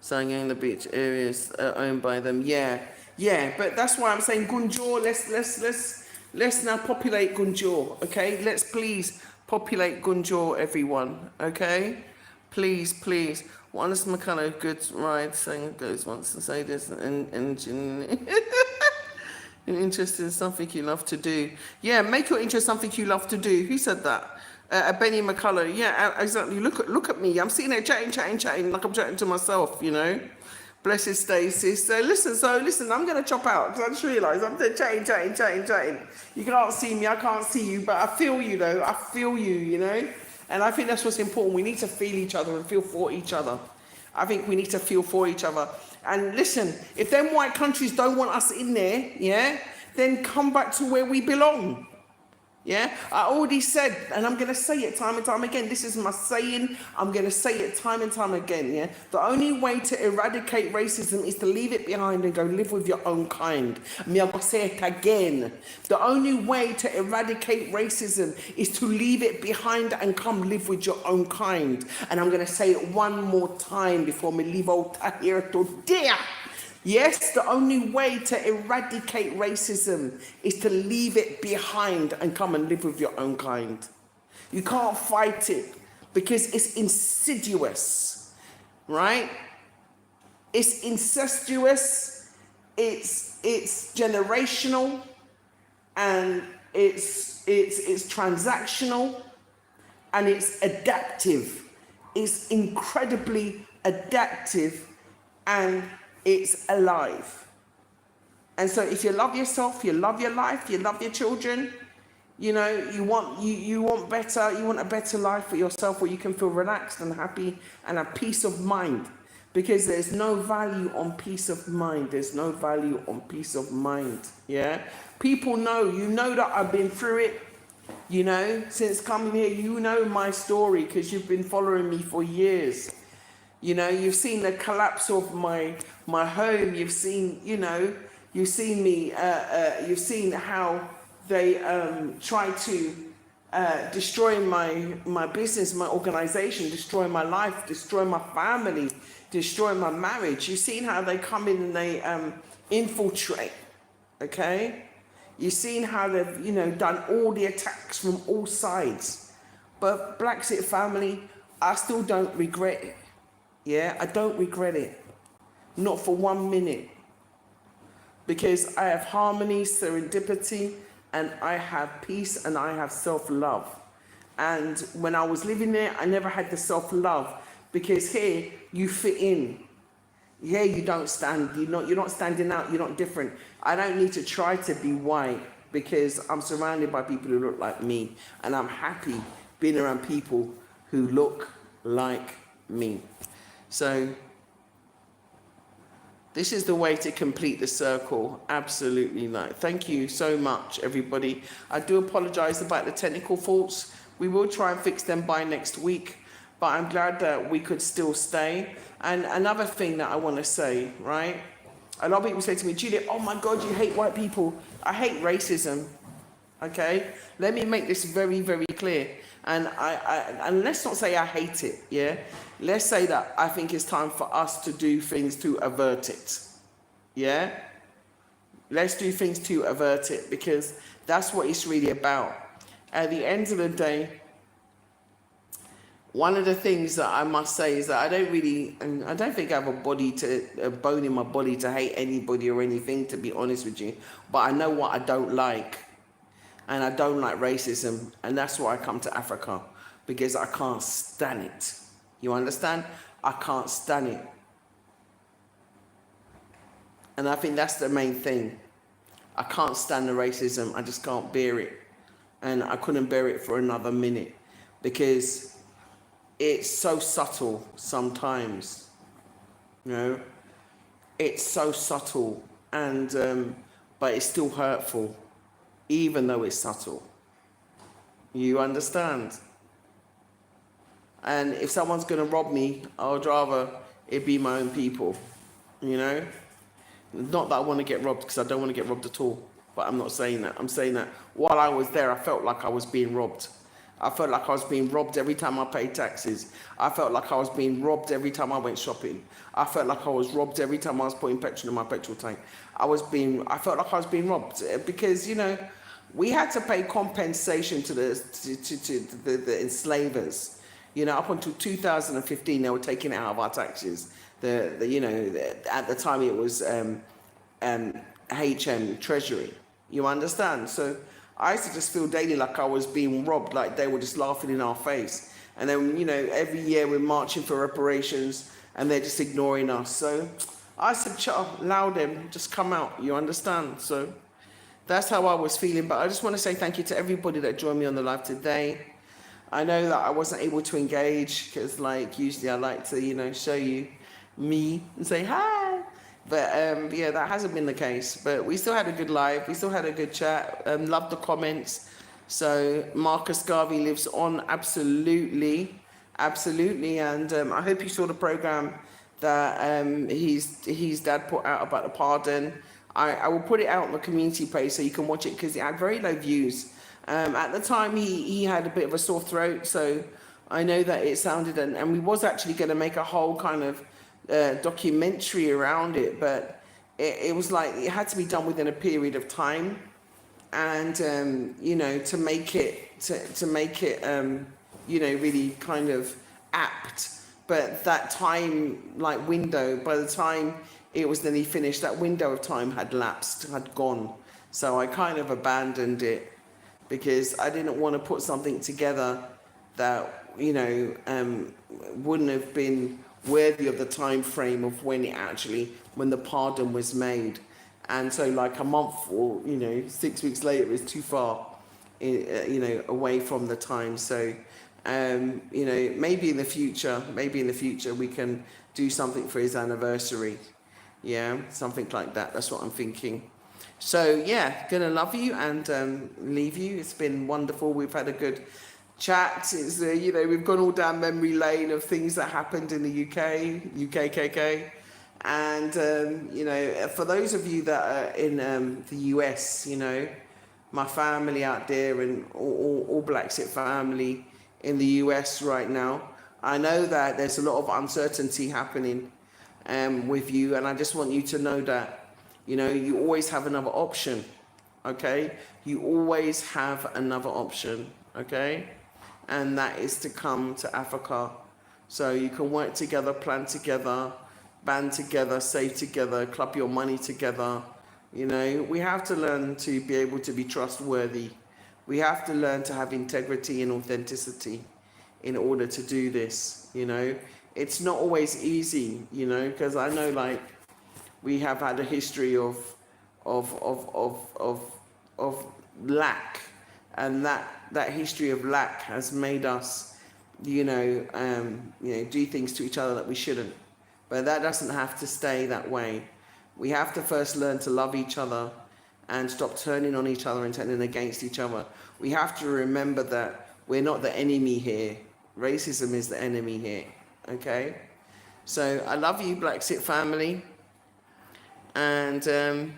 Sangang, the beach areas are owned by them. Yeah, yeah, but that's why I'm saying Gunjur, let's now populate Gunjur, okay? Let's please populate Gunjur, everyone, okay? Please, please. Wands McCullough, good ride, saying goes once to say this, and interest in something you love to do. Yeah, make your interest something you love to do. Who said that? Benny McCullough. Yeah, exactly. Look at me. I'm sitting there chatting, like I'm chatting to myself, you know. Blessed Stacey. So listen, I'm going to chop out, because I just realised I'm there chatting. You can't see me, I can't see you, but I feel you, though. I feel you, you know. And I think that's what's important. We need to feel each other and feel for each other. I think we need to feel for each other. And listen, if them white countries don't want us in there, yeah, then come back to where we belong. Yeah, I already said, and I'm going to say it time and time again. This is my saying. I'm going to say it time and time again. Yeah, the only way to eradicate racism is to leave it behind and go live with your own kind. Me, I'm going to say it again. The only way to eradicate racism is to leave it behind and come live with your own kind. And I'm going to say it one more time before me leave out here today. Yes, the only way to eradicate racism is to leave it behind and come and live with your own kind. You can't fight it because it's insidious, right? It's incestuous, it's generational, and it's transactional, and it's adaptive. It's incredibly adaptive, and it's alive. And so if you love yourself, you love your life, you love your children, you know, you want a better life for yourself where you can feel relaxed and happy and have peace of mind. Because there's no value on peace of mind. There's no value on peace of mind. Yeah? People know, you know that I've been through it. You know, since coming here, you know my story because you've been following me for years. You know, you've seen the collapse of my home. You've seen, you know, you've seen me. You've seen how they try to destroy my business, my organization, destroy my life, destroy my family, destroy my marriage. You've seen how they come in and they infiltrate. Okay, you've seen how they've, you know, done all the attacks from all sides. But BlaXit family, I still don't regret it. Yeah, I don't regret it. Not for 1 minute. Because I have harmony, serendipity, and I have peace, and I have self-love. And when I was living there, I never had the self-love. Because here, you fit in. Here, you don't stand. You're not standing out. You're not different. I don't need to try to be white because I'm surrounded by people who look like me. And I'm happy being around people who look like me. So this is the way to complete the circle. Absolutely. Thank you so much, everybody. I do apologize about the technical faults. We will try and fix them by next week, but I'm glad that we could still stay. And another thing that I want to say, right? A lot of people say to me, Juliet, oh my God, you hate white people. I hate racism. Okay? Let me make this very, very clear. And and let's not say I hate it, yeah? Let's say that I think it's time for us to do things to avert it, yeah? Let's do things to avert it because that's what it's really about. At the end of the day, one of the things that I must say is that I don't think I have a bone in my body to hate anybody or anything, to be honest with you. But I know what I don't like. And I don't like racism. And that's why I come to Africa. Because I can't stand it. You understand? I can't stand it. And I think that's the main thing. I can't stand the racism. I just can't bear it. And I couldn't bear it for another minute. Because it's so subtle sometimes, you know, it's so subtle, and but it's still hurtful, even though it's subtle. You understand? And if someone's going to rob me, I would rather it be my own people, you know? Not that I want to get robbed, because I don't want to get robbed at all. But I'm not saying that. I'm saying that while I was there, I felt like I was being robbed. I felt like I was being robbed every time I paid taxes. I felt like I was being robbed every time I went shopping. I felt like I was robbed every time I was putting petrol in my petrol tank. I felt like I was being robbed, because, you know, we had to pay compensation to the enslavers. You know, up until 2015, they were taking it out of our taxes. At the time it was HM Treasury. You understand? So I used to just feel daily like I was being robbed, like they were just laughing in our face. And then, you know, every year we're marching for reparations and they're just ignoring us. So I said, allow them, just come out. You understand? So that's how I was feeling. But I just want to say thank you to everybody that joined me on the live today. I know that I wasn't able to engage because, like, usually I like to, you know, show you me and say hi. But yeah, that hasn't been the case. But we still had a good live. We still had a good chat. Loved the comments. So Marcus Garvey lives on, absolutely, absolutely. And I hope you saw the program that his dad put out about the pardon. I will put it out on the community page so you can watch it, because it had very low views. At the time, he had a bit of a sore throat, so I know that it sounded, and we was actually going to make a whole kind of documentary around it, but it was like it had to be done within a period of time, and you know, to make it you know, really kind of apt. But that time, like, window, by the time it was nearly finished, that window of time had lapsed, had gone. So I kind of abandoned it, because I didn't want to put something together that, you know, wouldn't have been worthy of the time frame of when the pardon was made. And so, like, a month or, you know, 6 weeks later is too far, you know, away from the time. So, you know, maybe in the future we can do something for his anniversary. Yeah, something like that. That's what I'm thinking. So yeah, gonna love you and leave you. It's been wonderful. We've had a good chat. It's you know, we've gone all down memory lane of things that happened in the UKKK, and you know, for those of you that are in the US, you know, my family out there and all BlaXit family in the US right now, I know that there's a lot of uncertainty happening with you, and I just want you to know that, you know, you always have another option, okay? You always have another option, okay? And that is to come to Africa. So you can work together, plan together, band together, save together, club your money together. You know, we have to learn to be able to be trustworthy. We have to learn to have integrity and authenticity in order to do this, you know? It's not always easy, you know, because I know, like, we have had a history of lack, and that history of lack has made us, you know, do things to each other that we shouldn't. But that doesn't have to stay that way. We have to first learn to love each other and stop turning on each other and turning against each other. We have to remember that we're not the enemy here. Racism is the enemy here, okay? So I love you, BlaXit family. And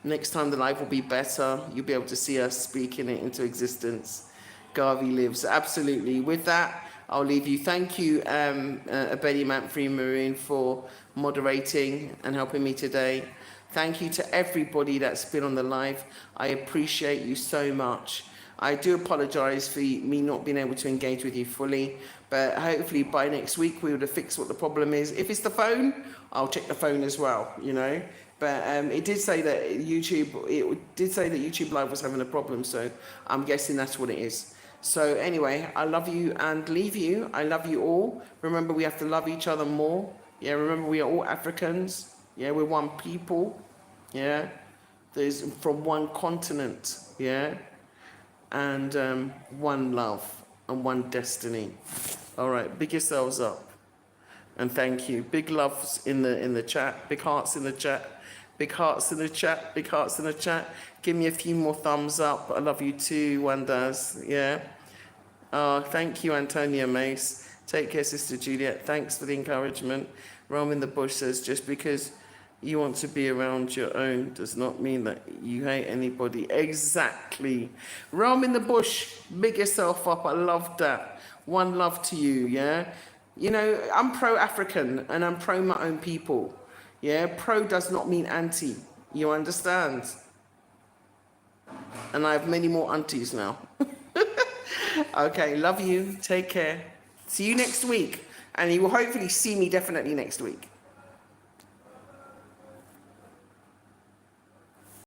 next time the live will be better. You'll be able to see us speaking it into existence. Garvey lives, absolutely. With that, I'll leave you. Thank you, Betty Manfrey Maroon, for moderating and helping me today. Thank you to everybody that's been on the live. I appreciate you so much. I do apologize for me not being able to engage with you fully, but hopefully by next week we would have fixed what the problem is. If it's the phone, I'll check the phone as well, you know. But it did say that YouTube Live was having a problem, so I'm guessing that's what it is. So anyway, I love you and leave you. I love you all. Remember, we have to love each other more. Yeah, remember, we are all Africans. Yeah, we're one people. Yeah, there's from one continent. Yeah, and one love and one destiny. All right, big yourselves up. And thank you. Big loves in the chat. Big hearts in the chat. Big hearts in the chat. Big hearts in the chat. Give me a few more thumbs up. I love you too, one does. Yeah. Thank you, Antonia Mace. Take care, Sister Juliet. Thanks for the encouragement. Rome in the Bush says, just because you want to be around your own does not mean that you hate anybody. Exactly. Rome in the Bush, big yourself up. I love that. One love to you, yeah? You know, I'm pro-African and I'm pro my own people. Yeah, pro does not mean anti. You understand? And I have many more aunties now. Okay, love you. Take care. See you next week. And you will hopefully see me definitely next week.